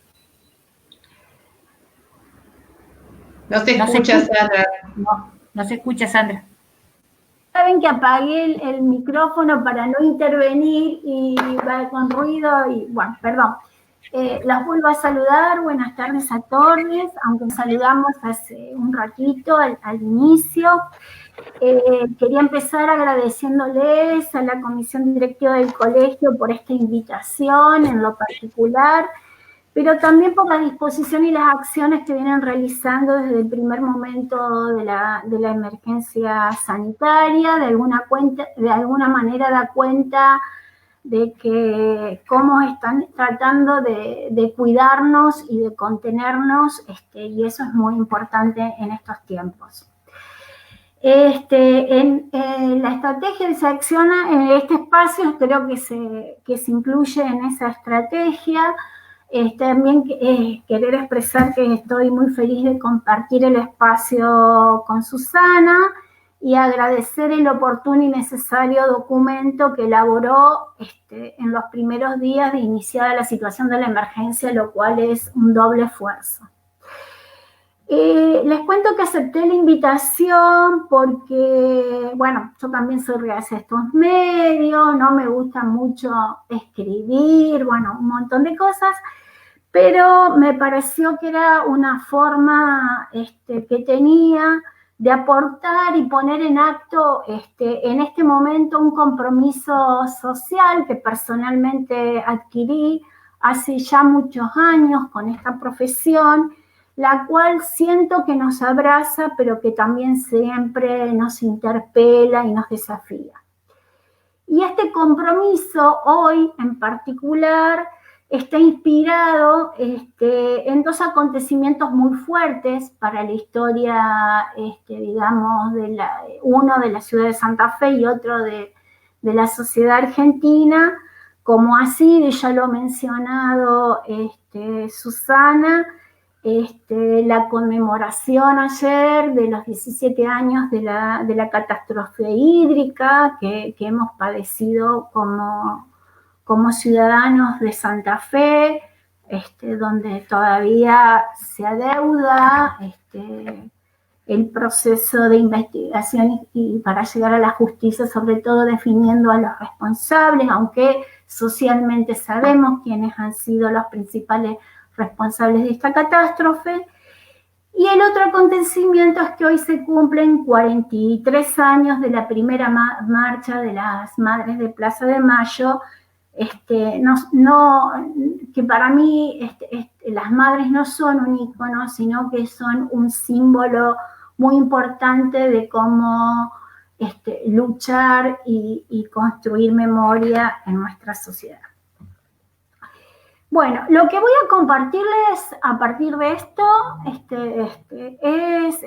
No se escucha, Sandra. No se escucha, Sandra. Saben que apagué el micrófono para no intervenir y va con ruido y bueno, perdón. Las vuelvo a saludar, buenas tardes a todos, aunque nos saludamos hace un ratito al inicio. Quería empezar agradeciéndoles a la comisión directiva del colegio por esta invitación en lo particular, pero también por la disposición y las acciones que vienen realizando desde el primer momento de la emergencia sanitaria. De alguna manera da cuenta de que cómo están tratando de cuidarnos y de contenernos, y eso es muy importante en estos tiempos. En la estrategia que se acciona en este espacio, creo que se incluye en esa estrategia. También querer expresar que estoy muy feliz de compartir el espacio con Susana y agradecer el oportuno y necesario documento que elaboró en los primeros días de iniciada la situación de la emergencia, lo cual es un doble esfuerzo. Les cuento que acepté la invitación porque, bueno, yo también soy reacia a estos medios, no me gusta mucho escribir, bueno, un montón de cosas, pero me pareció que era una forma que tenía de aportar y poner en acto en este momento un compromiso social que personalmente adquirí hace ya muchos años con esta profesión, la cual siento que nos abraza, pero que también siempre nos interpela y nos desafía. Y este compromiso hoy en particular está inspirado en 2 acontecimientos muy fuertes para la historia, digamos, uno de la ciudad de Santa Fe y otro de la sociedad argentina, como así, ya lo ha mencionado Susana, la conmemoración ayer de los 17 años de la catástrofe hídrica que hemos padecido como ciudadanos de Santa Fe, donde todavía se adeuda el proceso de investigación y para llegar a la justicia, sobre todo definiendo a los responsables, aunque socialmente sabemos quiénes han sido los principales responsables de esta catástrofe. Y el otro acontecimiento es que hoy se cumplen 43 años de la primera marcha de las Madres de Plaza de Mayo, que para mí las madres no son un ícono, sino que son un símbolo muy importante de cómo luchar y construir memoria en nuestra sociedad. Bueno, lo que voy a compartirles a partir de esto es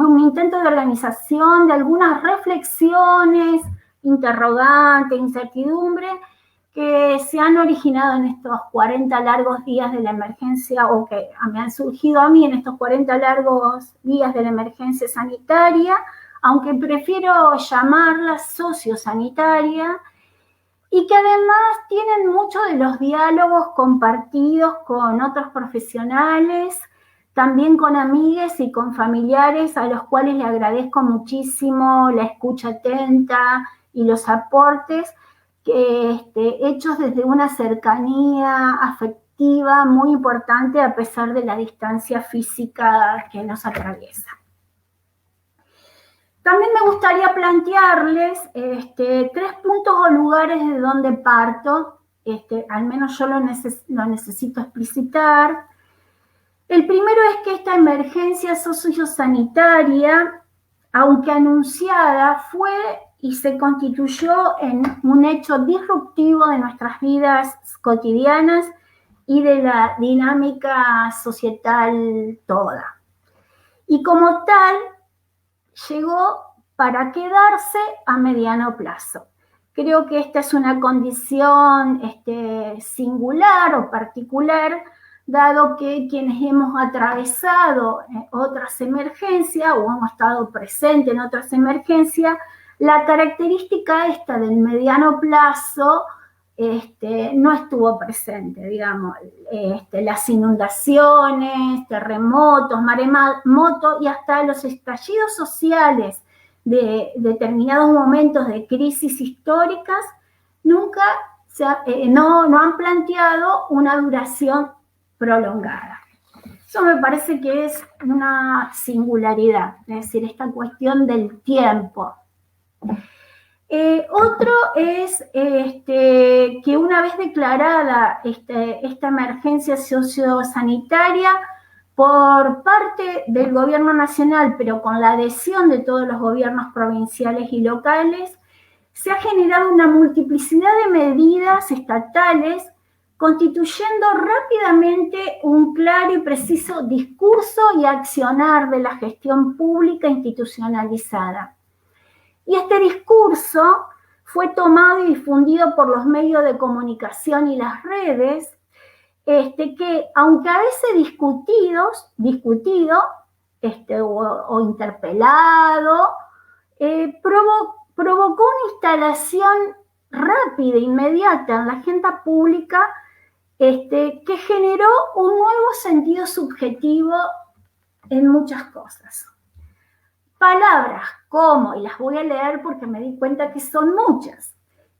un intento de organización de algunas reflexiones, interrogantes, incertidumbre que se han originado en estos 40 largos días de la emergencia, o que me han surgido a mí en estos 40 largos días de la emergencia sanitaria, aunque prefiero llamarla sociosanitaria, y que además tienen muchos de los diálogos compartidos con otros profesionales, también con amigues y con familiares a los cuales le agradezco muchísimo la escucha atenta y los aportes hechos desde una cercanía afectiva muy importante a pesar de la distancia física que nos atraviesa. También me gustaría plantearles 3 puntos o lugares de donde parto, al menos yo lo necesito explicitar. El primero es que esta emergencia sociosanitaria, aunque anunciada, fue y se constituyó en un hecho disruptivo de nuestras vidas cotidianas y de la dinámica societal toda. Y como tal, llegó para quedarse a mediano plazo. Creo que esta es una condición singular o particular, dado que quienes hemos atravesado otras emergencias o hemos estado presentes en otras emergencias, la característica esta del mediano plazo no estuvo presente, digamos, las inundaciones, terremotos, maremotos y hasta los estallidos sociales de determinados momentos de crisis históricas nunca no han planteado una duración prolongada. Eso me parece que es una singularidad, es decir, esta cuestión del tiempo. Otro es que una vez declarada esta emergencia sociosanitaria por parte del gobierno nacional, pero con la adhesión de todos los gobiernos provinciales y locales, se ha generado una multiplicidad de medidas estatales, constituyendo rápidamente un claro y preciso discurso y accionar de la gestión pública institucionalizada. Y este discurso fue tomado y difundido por los medios de comunicación y las redes, que aunque a veces discutido o interpelado, provocó una instalación rápida, inmediata en la agenda pública, que generó un nuevo sentido subjetivo en muchas cosas. Palabras como, y las voy a leer porque me di cuenta que son muchas: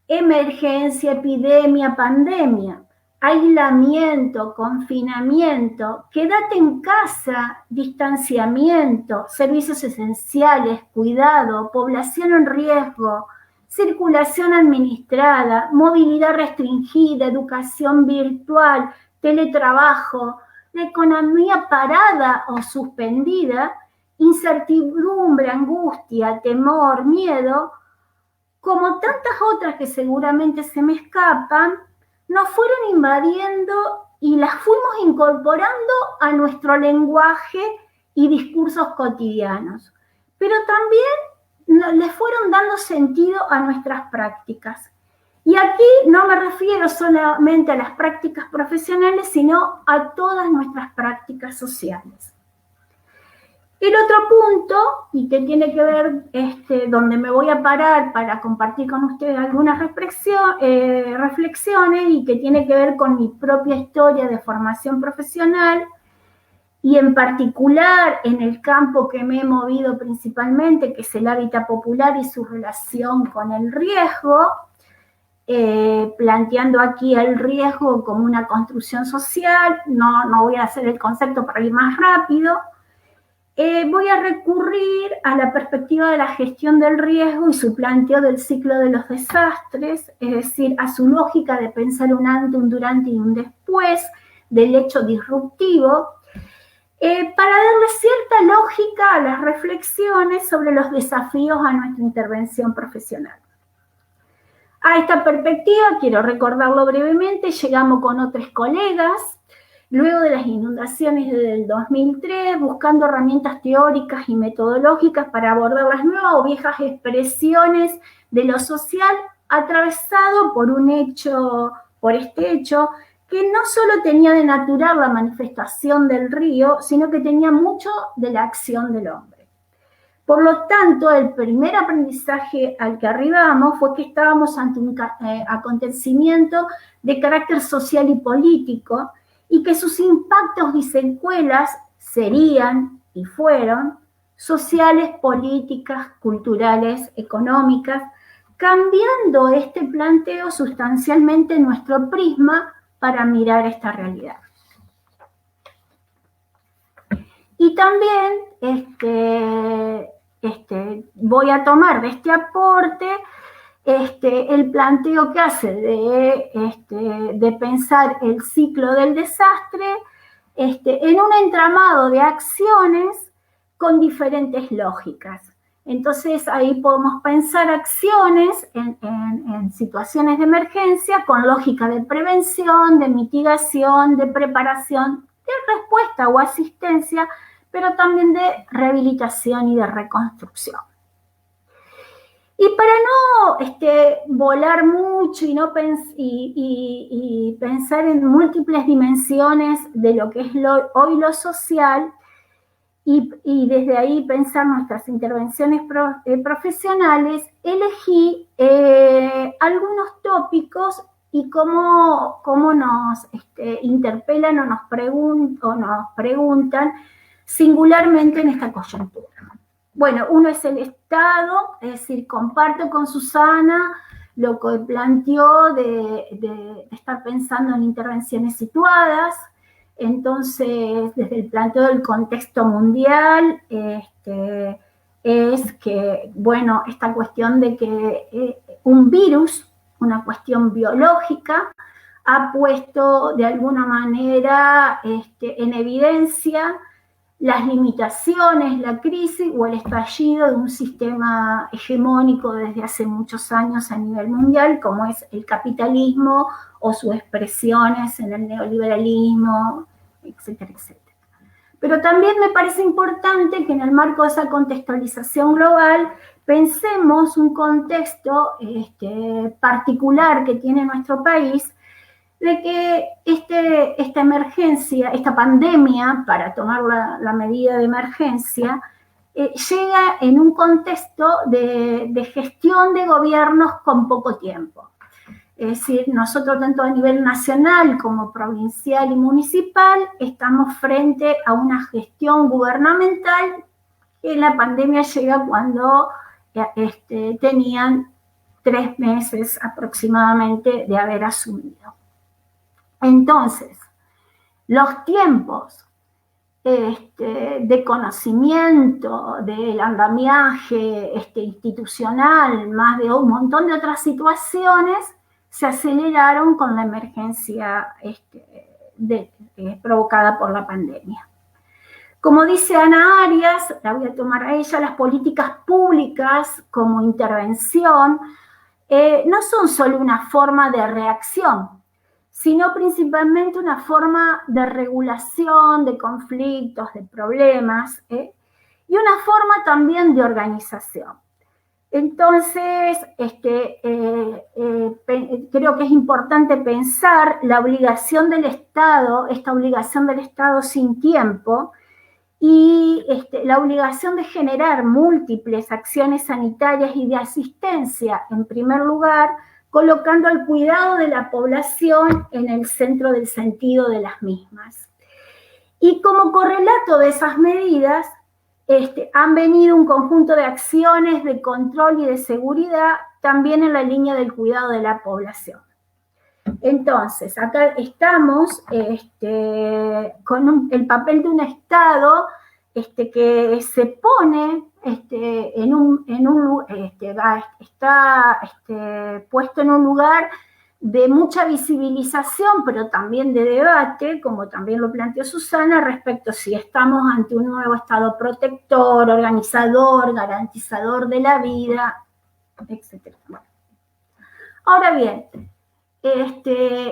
emergencia, epidemia, pandemia, aislamiento, confinamiento, quédate en casa, distanciamiento, servicios esenciales, cuidado, población en riesgo, circulación administrada, movilidad restringida, educación virtual, teletrabajo, la economía parada o suspendida, incertidumbre, angustia, temor, miedo, como tantas otras que seguramente se me escapan, nos fueron invadiendo y las fuimos incorporando a nuestro lenguaje y discursos cotidianos. Pero también les fueron dando sentido a nuestras prácticas. Y aquí no me refiero solamente a las prácticas profesionales, sino a todas nuestras prácticas sociales. El otro punto, y que tiene que ver, donde me voy a parar para compartir con ustedes algunas reflexiones, y que tiene que ver con mi propia historia de formación profesional, y en particular en el campo que me he movido principalmente, que es el hábitat popular y su relación con el riesgo, planteando aquí el riesgo como una construcción social. No voy a hacer el concepto para ir más rápido. Voy a recurrir a la perspectiva de la gestión del riesgo y su planteo del ciclo de los desastres, es decir, a su lógica de pensar un antes, un durante y un después del hecho disruptivo, para darle cierta lógica a las reflexiones sobre los desafíos a nuestra intervención profesional. A esta perspectiva, quiero recordarlo brevemente, llegamos con otros colegas, luego de las inundaciones del 2003, buscando herramientas teóricas y metodológicas para abordar las nuevas o viejas expresiones de lo social, atravesado por este hecho, que no solo tenía de natural la manifestación del río, sino que tenía mucho de la acción del hombre. Por lo tanto, el primer aprendizaje al que arribamos fue que estábamos ante un acontecimiento de carácter social y político, y que sus impactos y secuelas serían y fueron sociales, políticas, culturales, económicas, cambiando este planteo sustancialmente nuestro prisma para mirar esta realidad. Y también voy a tomar de este aporte el planteo que hace de pensar el ciclo del desastre en un entramado de acciones con diferentes lógicas. Entonces ahí podemos pensar acciones en situaciones de emergencia con lógica de prevención, de mitigación, de preparación, de respuesta o asistencia, pero también de rehabilitación y de reconstrucción. Y para no volar mucho y pensar en múltiples dimensiones de lo que es hoy lo social, y desde ahí pensar nuestras intervenciones profesionales, elegí algunos tópicos y cómo nos interpelan o nos preguntan singularmente en esta coyuntura. Bueno, uno es el Estado, es decir, comparto con Susana lo que planteó de estar pensando en intervenciones situadas. Entonces, desde el planteo del contexto mundial, es que, bueno, esta cuestión de que un virus, una cuestión biológica, ha puesto de alguna manera en evidencia las limitaciones, la crisis o el estallido de un sistema hegemónico desde hace muchos años a nivel mundial, como es el capitalismo o sus expresiones en el neoliberalismo, etcétera, etcétera. Pero también me parece importante que en el marco de esa contextualización global pensemos un contexto particular que tiene nuestro país, de que esta emergencia, esta pandemia, para tomar la medida de emergencia, llega en un contexto de gestión de gobiernos con poco tiempo. Es decir, nosotros tanto a nivel nacional como provincial y municipal estamos frente a una gestión gubernamental que la pandemia llega cuando tenían 3 meses aproximadamente de haber asumido. Entonces, los tiempos de conocimiento, del andamiaje institucional, más de un montón de otras situaciones, se aceleraron con la emergencia provocada por la pandemia. Como dice Ana Arias, la voy a tomar a ella, las políticas públicas como intervención no son solo una forma de reacción, sino principalmente una forma de regulación de conflictos, de problemas, y una forma también de organización. Entonces, creo que es importante pensar la obligación del Estado, esta obligación del Estado sin tiempo, y la obligación de generar múltiples acciones sanitarias y de asistencia, en primer lugar, colocando el cuidado de la población en el centro del sentido de las mismas. Y como correlato de esas medidas, han venido un conjunto de acciones de control y de seguridad también en la línea del cuidado de la población. Entonces, acá estamos con el papel de un Estado que se pone está puesto en un lugar de mucha visibilización, pero también de debate, como también lo planteó Susana, respecto a si estamos ante un nuevo Estado protector, organizador, garantizador de la vida, etc. Bueno. Ahora bien,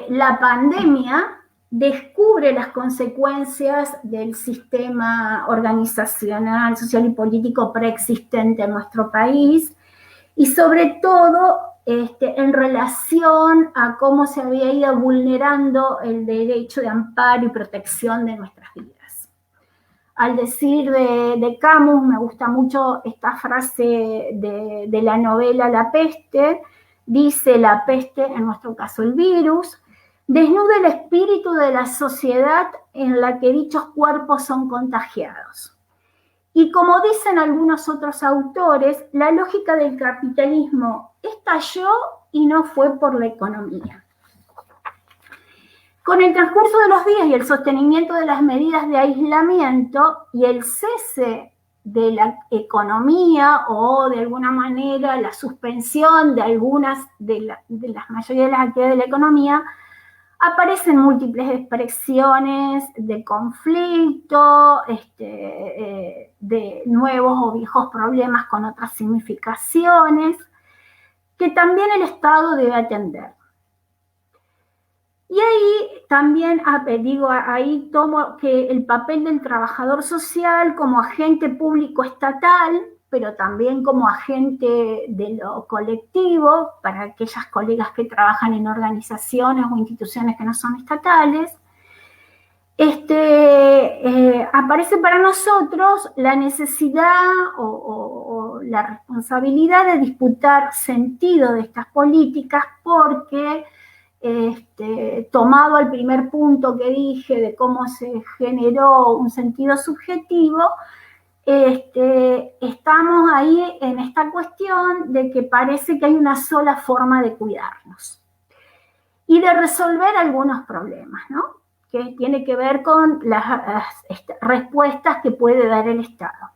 la pandemia descubre las consecuencias del sistema organizacional, social y político preexistente en nuestro país, y sobre todo en relación a cómo se había ido vulnerando el derecho de amparo y protección de nuestras vidas. Al decir de Camus, me gusta mucho esta frase de la novela La peste, dice: la peste, en nuestro caso el virus, desnuda el espíritu de la sociedad en la que dichos cuerpos son contagiados. Y como dicen algunos otros autores, la lógica del capitalismo estalló y no fue por la economía. Con el transcurso de los días y el sostenimiento de las medidas de aislamiento y el cese de la economía, o de alguna manera la suspensión de algunas de las mayoría de las actividades de la economía, aparecen múltiples expresiones de conflicto, de nuevos o viejos problemas con otras significaciones, que también el Estado debe atender. Y ahí también, ahí tomo que el papel del trabajador social como agente público estatal, pero también como agente de lo colectivo, para aquellas colegas que trabajan en organizaciones o instituciones que no son estatales, aparece para nosotros la necesidad o la responsabilidad de disputar sentido de estas políticas, porque tomado el primer punto que dije de cómo se generó un sentido subjetivo, estamos ahí en esta cuestión de que parece que hay una sola forma de cuidarnos y de resolver algunos problemas, ¿no? Que tiene que ver con las respuestas que puede dar el Estado.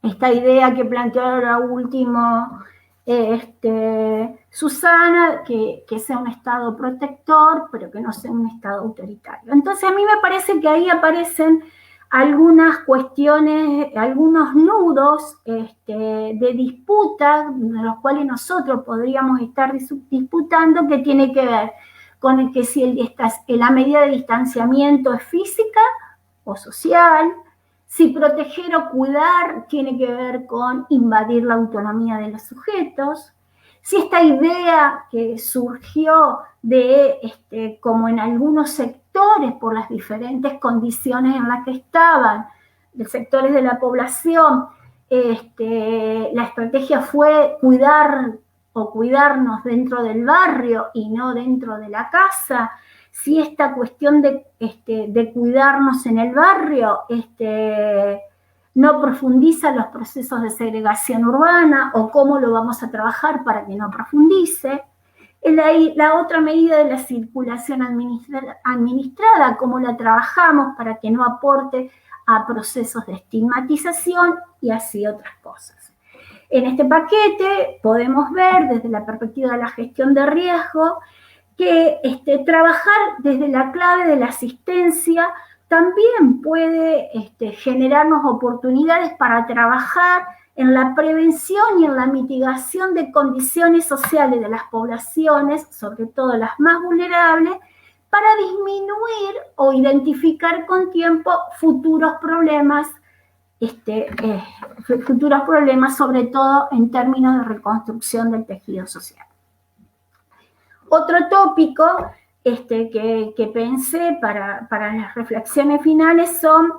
Esta idea que planteó ahora último Susana, que sea un Estado protector, pero que no sea un Estado autoritario. Entonces a mí me parece que ahí aparecen algunas cuestiones, algunos nudos de disputa, de los cuales nosotros podríamos estar disputando, que tiene que ver con el que si la medida de distanciamiento es física o social, si proteger o cuidar tiene que ver con invadir la autonomía de los sujetos, si esta idea que surgió como en algunos sectores por las diferentes condiciones en las que estaban, de sectores de la población, la estrategia fue cuidar o cuidarnos dentro del barrio y no dentro de la casa, si esta cuestión de cuidarnos en el barrio no profundiza los procesos de segregación urbana, o cómo lo vamos a trabajar para que no profundice. La otra medida de la circulación administrada, cómo la trabajamos para que no aporte a procesos de estigmatización, y así otras cosas. En este paquete podemos ver desde la perspectiva de la gestión de riesgo que trabajar desde la clave de la asistencia también puede generarnos oportunidades para trabajar en la prevención y en la mitigación de condiciones sociales de las poblaciones, sobre todo las más vulnerables, para disminuir o identificar con tiempo futuros problemas, sobre todo en términos de reconstrucción del tejido social. Otro tópico que pensé para las reflexiones finales son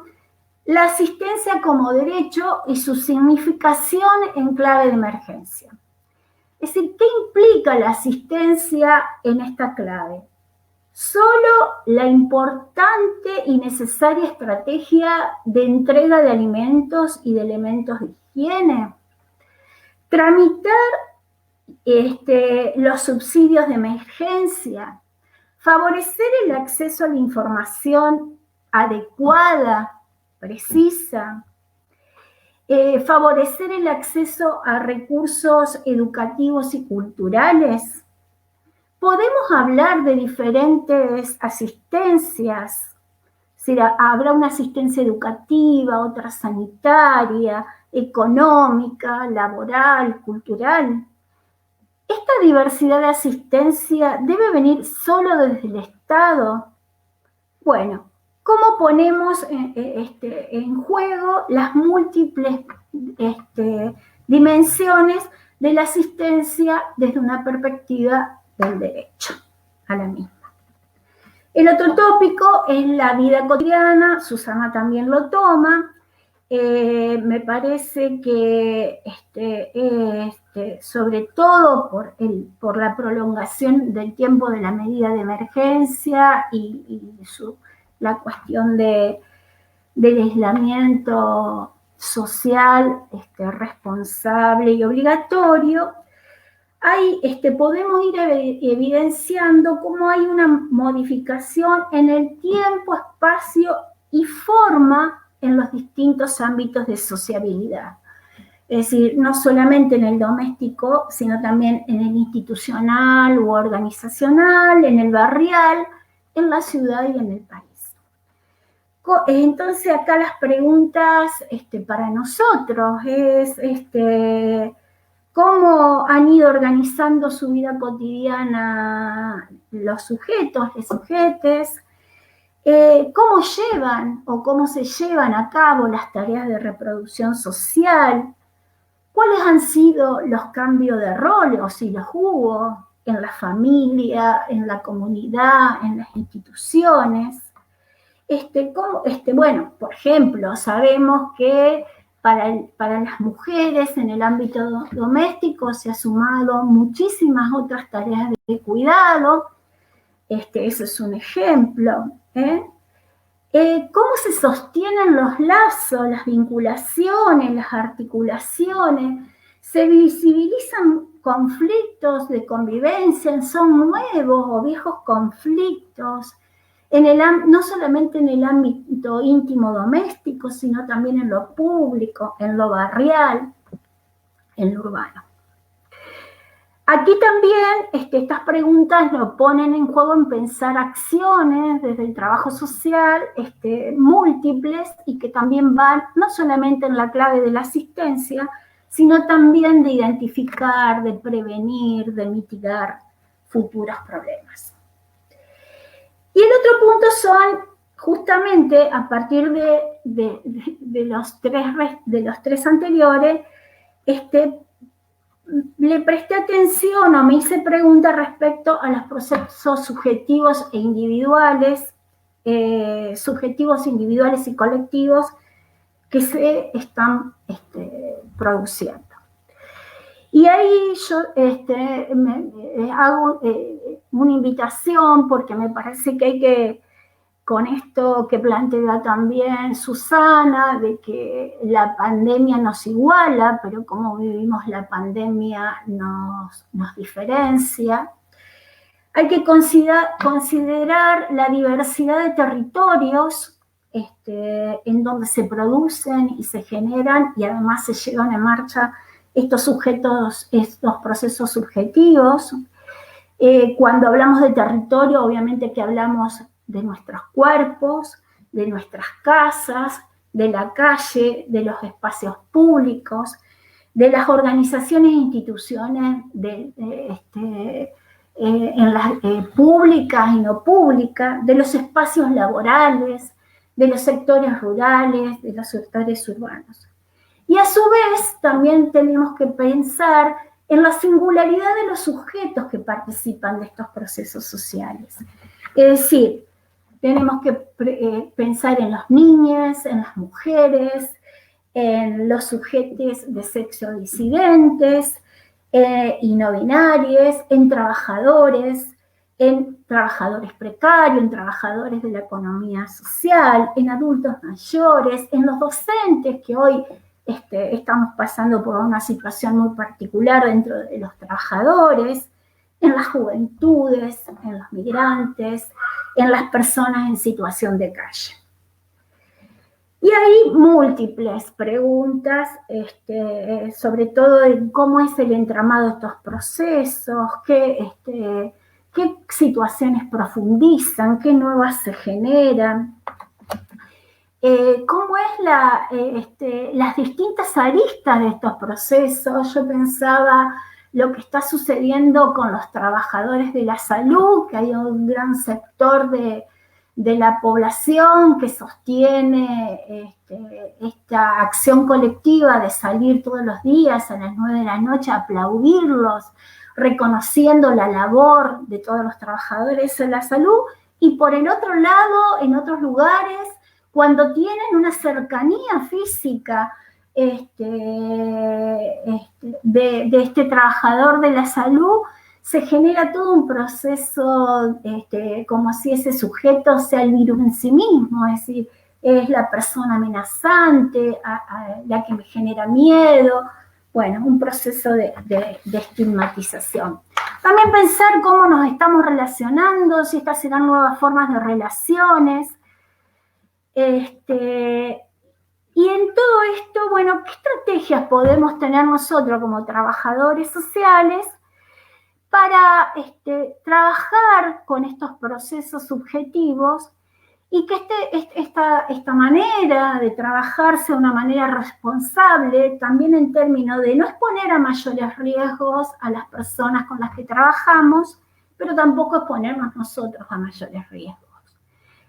la asistencia como derecho y su significación en clave de emergencia. Es decir, ¿qué implica la asistencia en esta clave? Solo la importante y necesaria estrategia de entrega de alimentos y de elementos de higiene. Tramitar los subsidios de emergencia, favorecer el acceso a la información adecuada, precisa, favorecer el acceso a recursos educativos y culturales. Podemos hablar de diferentes asistencias, habrá una asistencia educativa, otra sanitaria, económica, laboral, cultural. ¿Esta diversidad de asistencia debe venir solo desde el Estado? Bueno, ¿cómo ponemos en juego las múltiples dimensiones de la asistencia desde una perspectiva del derecho a la misma? El otro tópico es la vida cotidiana, Susana también lo toma. Me parece que sobre todo por la prolongación del tiempo de la medida de emergencia y la cuestión del aislamiento social responsable y obligatorio, podemos ir evidenciando cómo hay una modificación en el tiempo, espacio y forma en los distintos ámbitos de sociabilidad. Es decir, no solamente en el doméstico, sino también en el institucional u organizacional, en el barrial, en la ciudad y en el país. Entonces, acá las preguntas para nosotros es cómo han ido organizando su vida cotidiana los sujetos, les sujetes, cómo llevan o cómo se llevan a cabo las tareas de reproducción social, cuáles han sido los cambios de rol o si los hubo en la familia, en la comunidad, en las instituciones. Bueno, por ejemplo, sabemos que para las mujeres en el ámbito doméstico se ha sumado muchísimas otras tareas de cuidado. Ese es un ejemplo. ¿Cómo se sostienen los lazos, las vinculaciones, las articulaciones? ¿Se visibilizan conflictos de convivencia? ¿Son nuevos o viejos conflictos? No solamente en el ámbito íntimo doméstico, sino también en lo público, en lo barrial, en lo urbano. Aquí también estas preguntas nos ponen en juego en pensar acciones desde el trabajo social múltiples y que también van no solamente en la clave de la asistencia, sino también de identificar, de prevenir, de mitigar futuros problemas. Y el otro punto son, justamente, a partir de los tres anteriores, le presté atención o me hice preguntas respecto a los procesos subjetivos e individuales, y colectivos que se están produciendo. Y ahí yo hago una invitación porque me parece que hay que, con esto que plantea también Susana, de que la pandemia nos iguala, pero cómo vivimos la pandemia nos diferencia. Hay que considerar la diversidad de territorios en donde se producen y se generan y además se llevan en marcha estos procesos subjetivos. Cuando hablamos de territorio, obviamente que hablamos de nuestros cuerpos, de nuestras casas, de la calle, de los espacios públicos, de las organizaciones e instituciones públicas y no públicas, de los espacios laborales, de los sectores rurales, de los sectores urbanos. Y a su vez también tenemos que pensar en la singularidad de los sujetos que participan de estos procesos sociales. Es decir, tenemos que pensar en las niñas, en las mujeres, en los sujetos de sexo disidentes y no binarios, en trabajadores precarios, en trabajadores de la economía social, en adultos mayores, en los docentes que hoy estamos pasando por una situación muy particular dentro de los trabajadores, en las juventudes, en los migrantes, en las personas en situación de calle. Y hay múltiples preguntas, sobre todo de cómo es el entramado de estos procesos, qué situaciones profundizan, qué nuevas se generan. ¿Cómo es las distintas aristas de estos procesos? Yo pensaba lo que está sucediendo con los trabajadores de la salud, que hay un gran sector de la población que sostiene esta acción colectiva de salir todos los días a las 9 de la noche a aplaudirlos, reconociendo la labor de todos los trabajadores de la salud, y por el otro lado, en otros lugares, cuando tienen una cercanía física de este trabajador de la salud, se genera todo un proceso como si ese sujeto sea el virus en sí mismo, es decir, es la persona amenazante, la que me genera miedo, bueno, un proceso de estigmatización. También pensar cómo nos estamos relacionando, si estas serán nuevas formas de relaciones. Y en todo esto, bueno, ¿qué estrategias podemos tener nosotros como trabajadores sociales para trabajar con estos procesos subjetivos y que esta manera de trabajar sea una manera responsable, también en términos de no exponer a mayores riesgos a las personas con las que trabajamos, pero tampoco exponernos nosotros a mayores riesgos?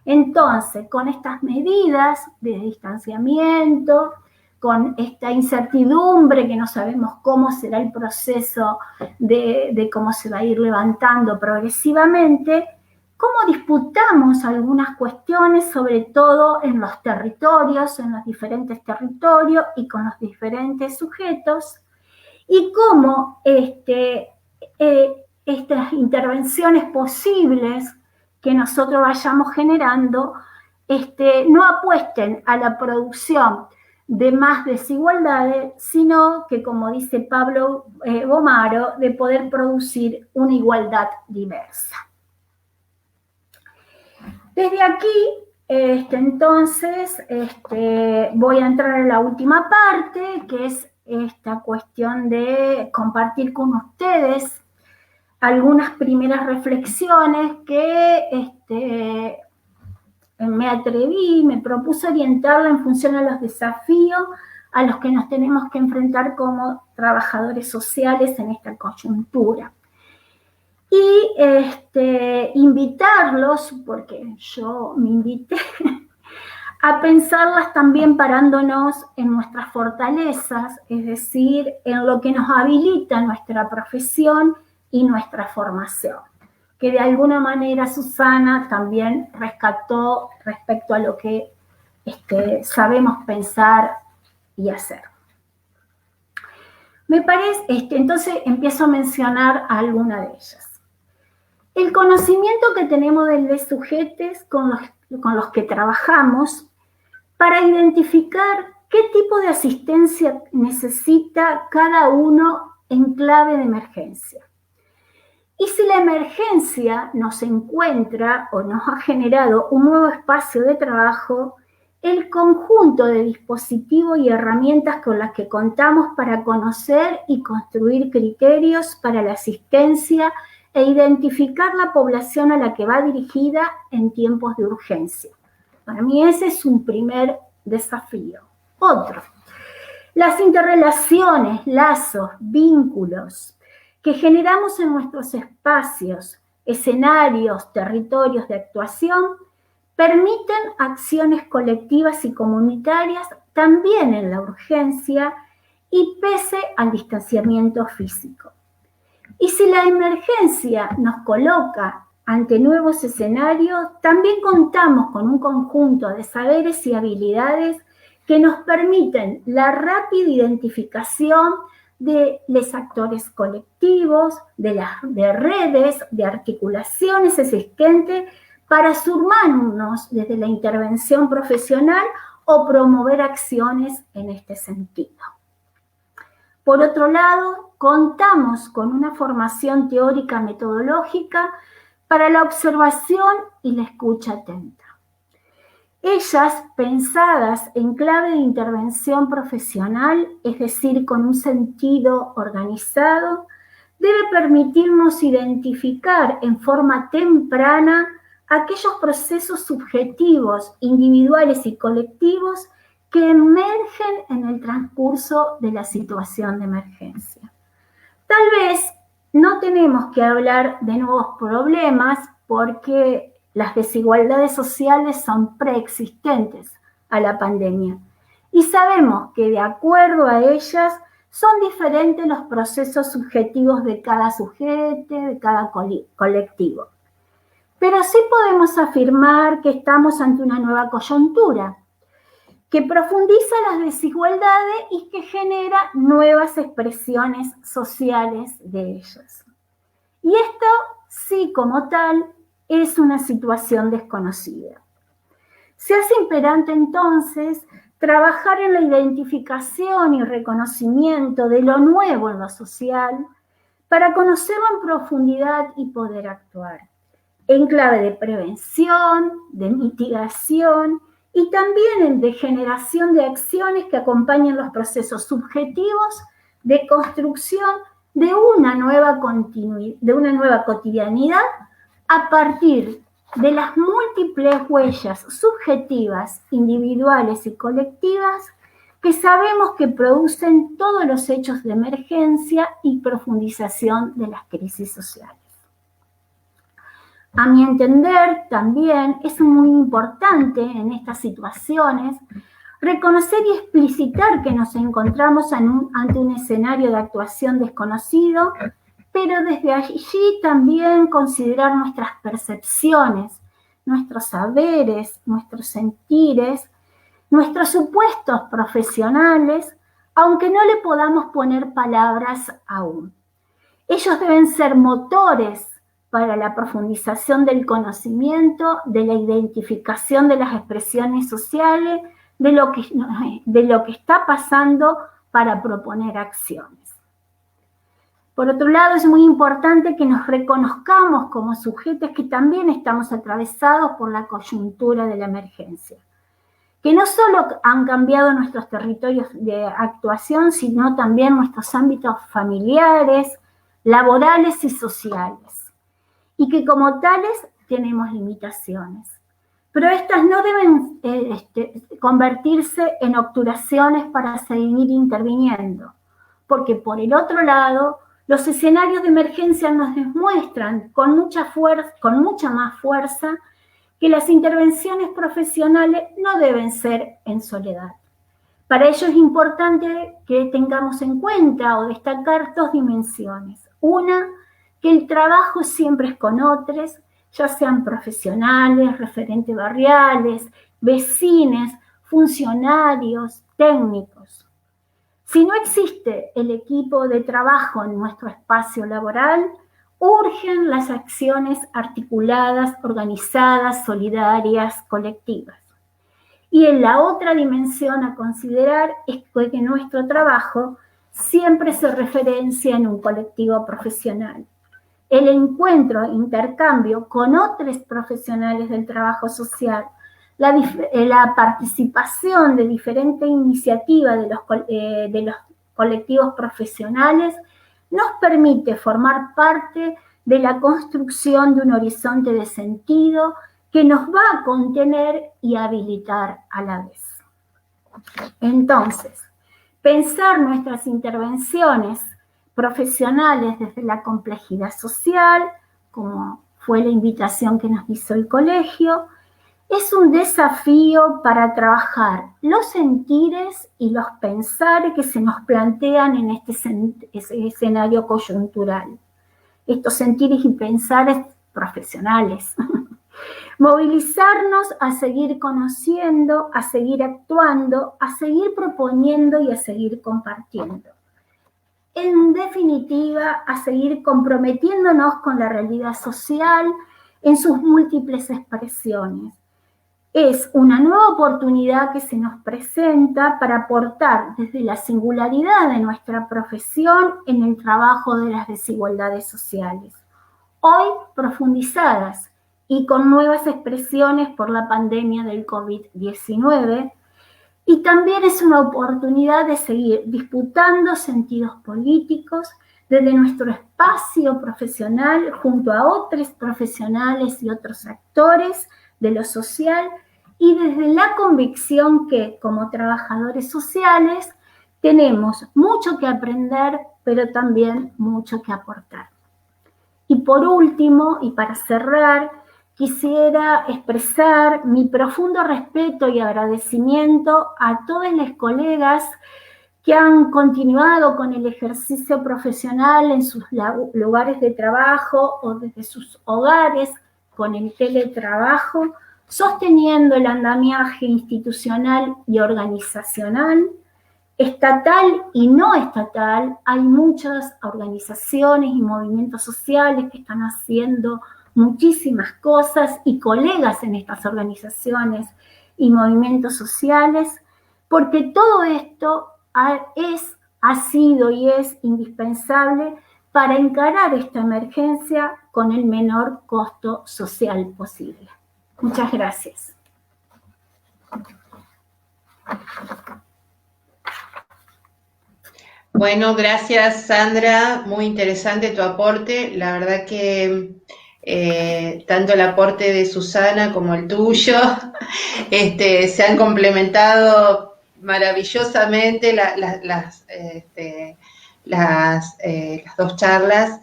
Entonces, con estas medidas de distanciamiento, con esta incertidumbre que no sabemos cómo será el proceso de cómo se va a ir levantando progresivamente, cómo disputamos algunas cuestiones, sobre todo en los territorios, en los diferentes territorios y con los diferentes sujetos, y cómo estas intervenciones posibles que nosotros vayamos generando no apuesten a la producción de más desigualdades, sino que, como dice Pablo Gomaro, de poder producir una igualdad diversa. Desde aquí, entonces, voy a entrar en la última parte, que es esta cuestión de compartir con ustedes algunas primeras reflexiones que me atreví, me propuse orientarla en función a los desafíos a los que nos tenemos que enfrentar como trabajadores sociales en esta coyuntura. Y invitarlos, porque yo me invité, a pensarlas también parándonos en nuestras fortalezas, es decir, en lo que nos habilita nuestra profesión y nuestra formación, que de alguna manera Susana también rescató respecto a lo que sabemos pensar y hacer. Me parece, entonces empiezo a mencionar alguna de ellas. El conocimiento que tenemos de los sujetos con los que trabajamos para identificar qué tipo de asistencia necesita cada uno en clave de emergencia. Y si la emergencia nos encuentra o nos ha generado un nuevo espacio de trabajo, el conjunto de dispositivos y herramientas con las que contamos para conocer y construir criterios para la asistencia e identificar la población a la que va dirigida en tiempos de urgencia. Para mí ese es un primer desafío. Otro, las interrelaciones, lazos, vínculos que generamos en nuestros espacios, escenarios, territorios de actuación, permiten acciones colectivas y comunitarias también en la urgencia y pese al distanciamiento físico. Y si la emergencia nos coloca ante nuevos escenarios, también contamos con un conjunto de saberes y habilidades que nos permiten la rápida identificación de los actores colectivos, de redes, de articulaciones existentes para sumarnos desde la intervención profesional o promover acciones en este sentido. Por otro lado, contamos con una formación teórica metodológica para la observación y la escucha atenta. Ellas, pensadas en clave de intervención profesional, es decir, con un sentido organizado, debe permitirnos identificar en forma temprana aquellos procesos subjetivos, individuales y colectivos que emergen en el transcurso de la situación de emergencia. Tal vez no tenemos que hablar de nuevos problemas porque las desigualdades sociales son preexistentes a la pandemia y sabemos que de acuerdo a ellas son diferentes los procesos subjetivos de cada sujeto, de cada colectivo. Pero sí podemos afirmar que estamos ante una nueva coyuntura que profundiza las desigualdades y que genera nuevas expresiones sociales de ellas. Y esto, sí, como tal, es una situación desconocida. Se hace imperante entonces trabajar en la identificación y reconocimiento de lo nuevo en lo social para conocerlo en profundidad y poder actuar, en clave de prevención, de mitigación y también de generación de acciones que acompañen los procesos subjetivos de construcción de una nueva cotidianidad a partir de las múltiples huellas subjetivas, individuales y colectivas que sabemos que producen todos los hechos de emergencia y profundización de las crisis sociales. A mi entender, también es muy importante en estas situaciones reconocer y explicitar que nos encontramos ante un escenario de actuación desconocido, pero desde allí también considerar nuestras percepciones, nuestros saberes, nuestros sentires, nuestros supuestos profesionales, aunque no le podamos poner palabras aún. Ellos deben ser motores para la profundización del conocimiento, de la identificación de las expresiones sociales, de lo que está pasando para proponer acciones. Por otro lado, es muy importante que nos reconozcamos como sujetos que también estamos atravesados por la coyuntura de la emergencia, que no solo han cambiado nuestros territorios de actuación, sino también nuestros ámbitos familiares, laborales y sociales, y que como tales tenemos limitaciones. Pero estas no deben convertirse en obturaciones para seguir interviniendo, porque por el otro lado, los escenarios de emergencia nos demuestran con mucha más fuerza que las intervenciones profesionales no deben ser en soledad. Para ello es importante que tengamos en cuenta o destacar dos dimensiones. Una, que el trabajo siempre es con otros, ya sean profesionales, referentes barriales, vecines, funcionarios, técnicos. Si no existe el equipo de trabajo en nuestro espacio laboral, urgen las acciones articuladas, organizadas, solidarias, colectivas. Y en la otra dimensión a considerar es que nuestro trabajo siempre se referencia en un colectivo profesional. El encuentro, intercambio con otros profesionales del trabajo social, la participación de diferentes iniciativas de los colectivos profesionales nos permite formar parte de la construcción de un horizonte de sentido que nos va a contener y habilitar a la vez. Entonces, pensar nuestras intervenciones profesionales desde la complejidad social, como fue la invitación que nos hizo el colegio, es un desafío para trabajar los sentires y los pensares que se nos plantean en este escenario coyuntural. Estos sentires y pensares profesionales. Movilizarnos a seguir conociendo, a seguir actuando, a seguir proponiendo y a seguir compartiendo. En definitiva, a seguir comprometiéndonos con la realidad social en sus múltiples expresiones. Es una nueva oportunidad que se nos presenta para aportar desde la singularidad de nuestra profesión en el trabajo de las desigualdades sociales, hoy profundizadas y con nuevas expresiones por la pandemia del COVID-19, y también es una oportunidad de seguir disputando sentidos políticos desde nuestro espacio profesional junto a otros profesionales y otros actores de lo social y desde la convicción que, como trabajadores sociales, Tenemos mucho que aprender, pero también mucho que aportar. Y por último, y para cerrar, quisiera expresar mi profundo respeto y agradecimiento a todos los colegas que han continuado con el ejercicio profesional en sus lugares de trabajo o desde sus hogares con el teletrabajo, sosteniendo el andamiaje institucional y organizacional, estatal y no estatal. Hay muchas organizaciones y movimientos sociales que están haciendo muchísimas cosas y colegas en estas organizaciones y movimientos sociales, porque todo esto ha sido y es indispensable para encarar esta emergencia con el menor costo social posible. Muchas gracias. Bueno, gracias Sandra, muy interesante tu aporte. La verdad que tanto el aporte de Susana como el tuyo se han complementado maravillosamente las dos charlas.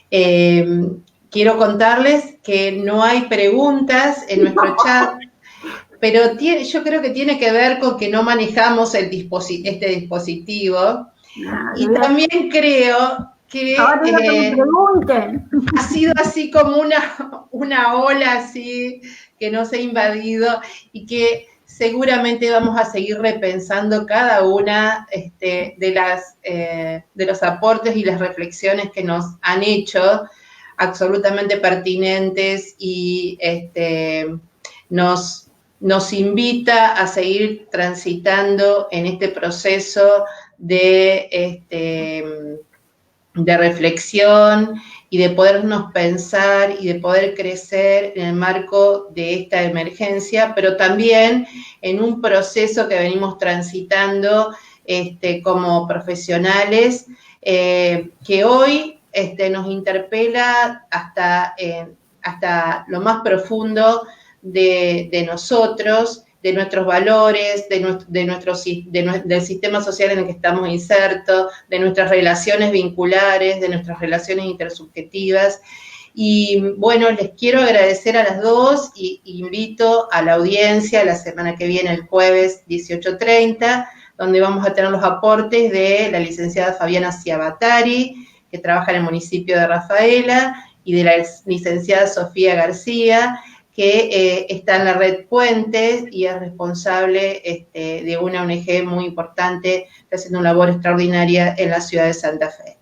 Quiero contarles que no hay preguntas en nuestro chat, pero yo creo que tiene que ver con que no manejamos este dispositivo. Y también creo que ha sido así como una ola así que nos ha invadido y que seguramente vamos a seguir repensando cada una de los aportes y las reflexiones que nos han hecho, absolutamente pertinentes, y nos invita a seguir transitando en este proceso de reflexión y de podernos pensar y de poder crecer en el marco de esta emergencia, pero también en un proceso que venimos transitando como profesionales, que hoy nos interpela hasta lo más profundo de nosotros, de nuestros valores, del sistema social en el que estamos insertos, de nuestras relaciones vinculares, de nuestras relaciones intersubjetivas. Y bueno, les quiero agradecer a las dos y invito a la audiencia la semana que viene, el jueves 18:30, donde vamos a tener los aportes de la licenciada Fabiana Ciabatari, que trabaja en el municipio de Rafaela, y de la licenciada Sofía García, que está en la red Puentes y es responsable de una ONG muy importante, está haciendo una labor extraordinaria en la ciudad de Santa Fe.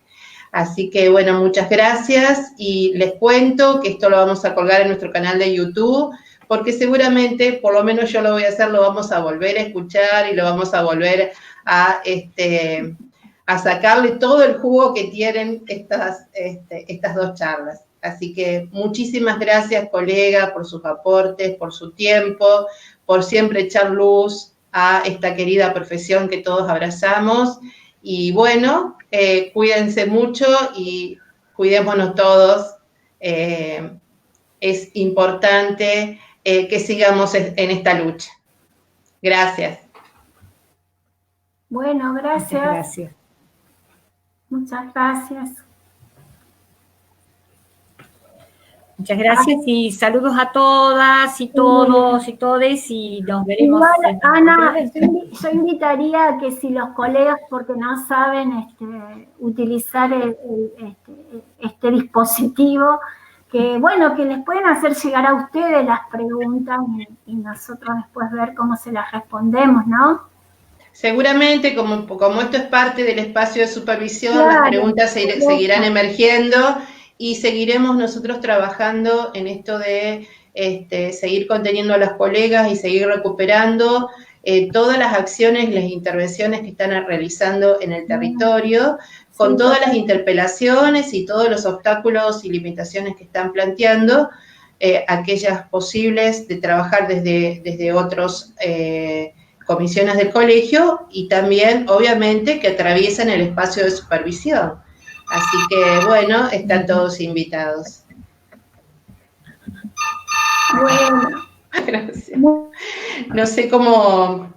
Así que, bueno, muchas gracias, y les cuento que esto lo vamos a colgar en nuestro canal de YouTube, porque seguramente, por lo menos yo lo voy a hacer, lo vamos a volver a escuchar y lo vamos a volver a sacarle todo el jugo que tienen estas dos charlas. Así que muchísimas gracias, colega, por sus aportes, por su tiempo, por siempre echar luz a esta querida profesión que todos abrazamos. Y bueno, cuídense mucho y cuidémonos todos. Es importante que sigamos en esta lucha. Gracias. Bueno, gracias. Muchas gracias. Muchas gracias. Muchas gracias y saludos a todas y todos y todes, y nos veremos. Igual, Ana, yo invitaría a que si los colegas, porque no saben utilizar este dispositivo, que bueno, que les pueden hacer llegar a ustedes las preguntas y nosotros después ver cómo se las respondemos, ¿no? Seguramente, como esto es parte del espacio de supervisión, claro, las preguntas seguirán emergiendo. Y seguiremos nosotros trabajando en esto de seguir conteniendo a las colegas y seguir recuperando todas las acciones y las intervenciones que están realizando en el territorio, con todas las interpelaciones y todos los obstáculos y limitaciones que están planteando, aquellas posibles de trabajar desde otras comisiones del colegio, y también, obviamente, que atraviesan el espacio de supervisión. Así que, bueno, están todos invitados. Bueno. Gracias. No sé cómo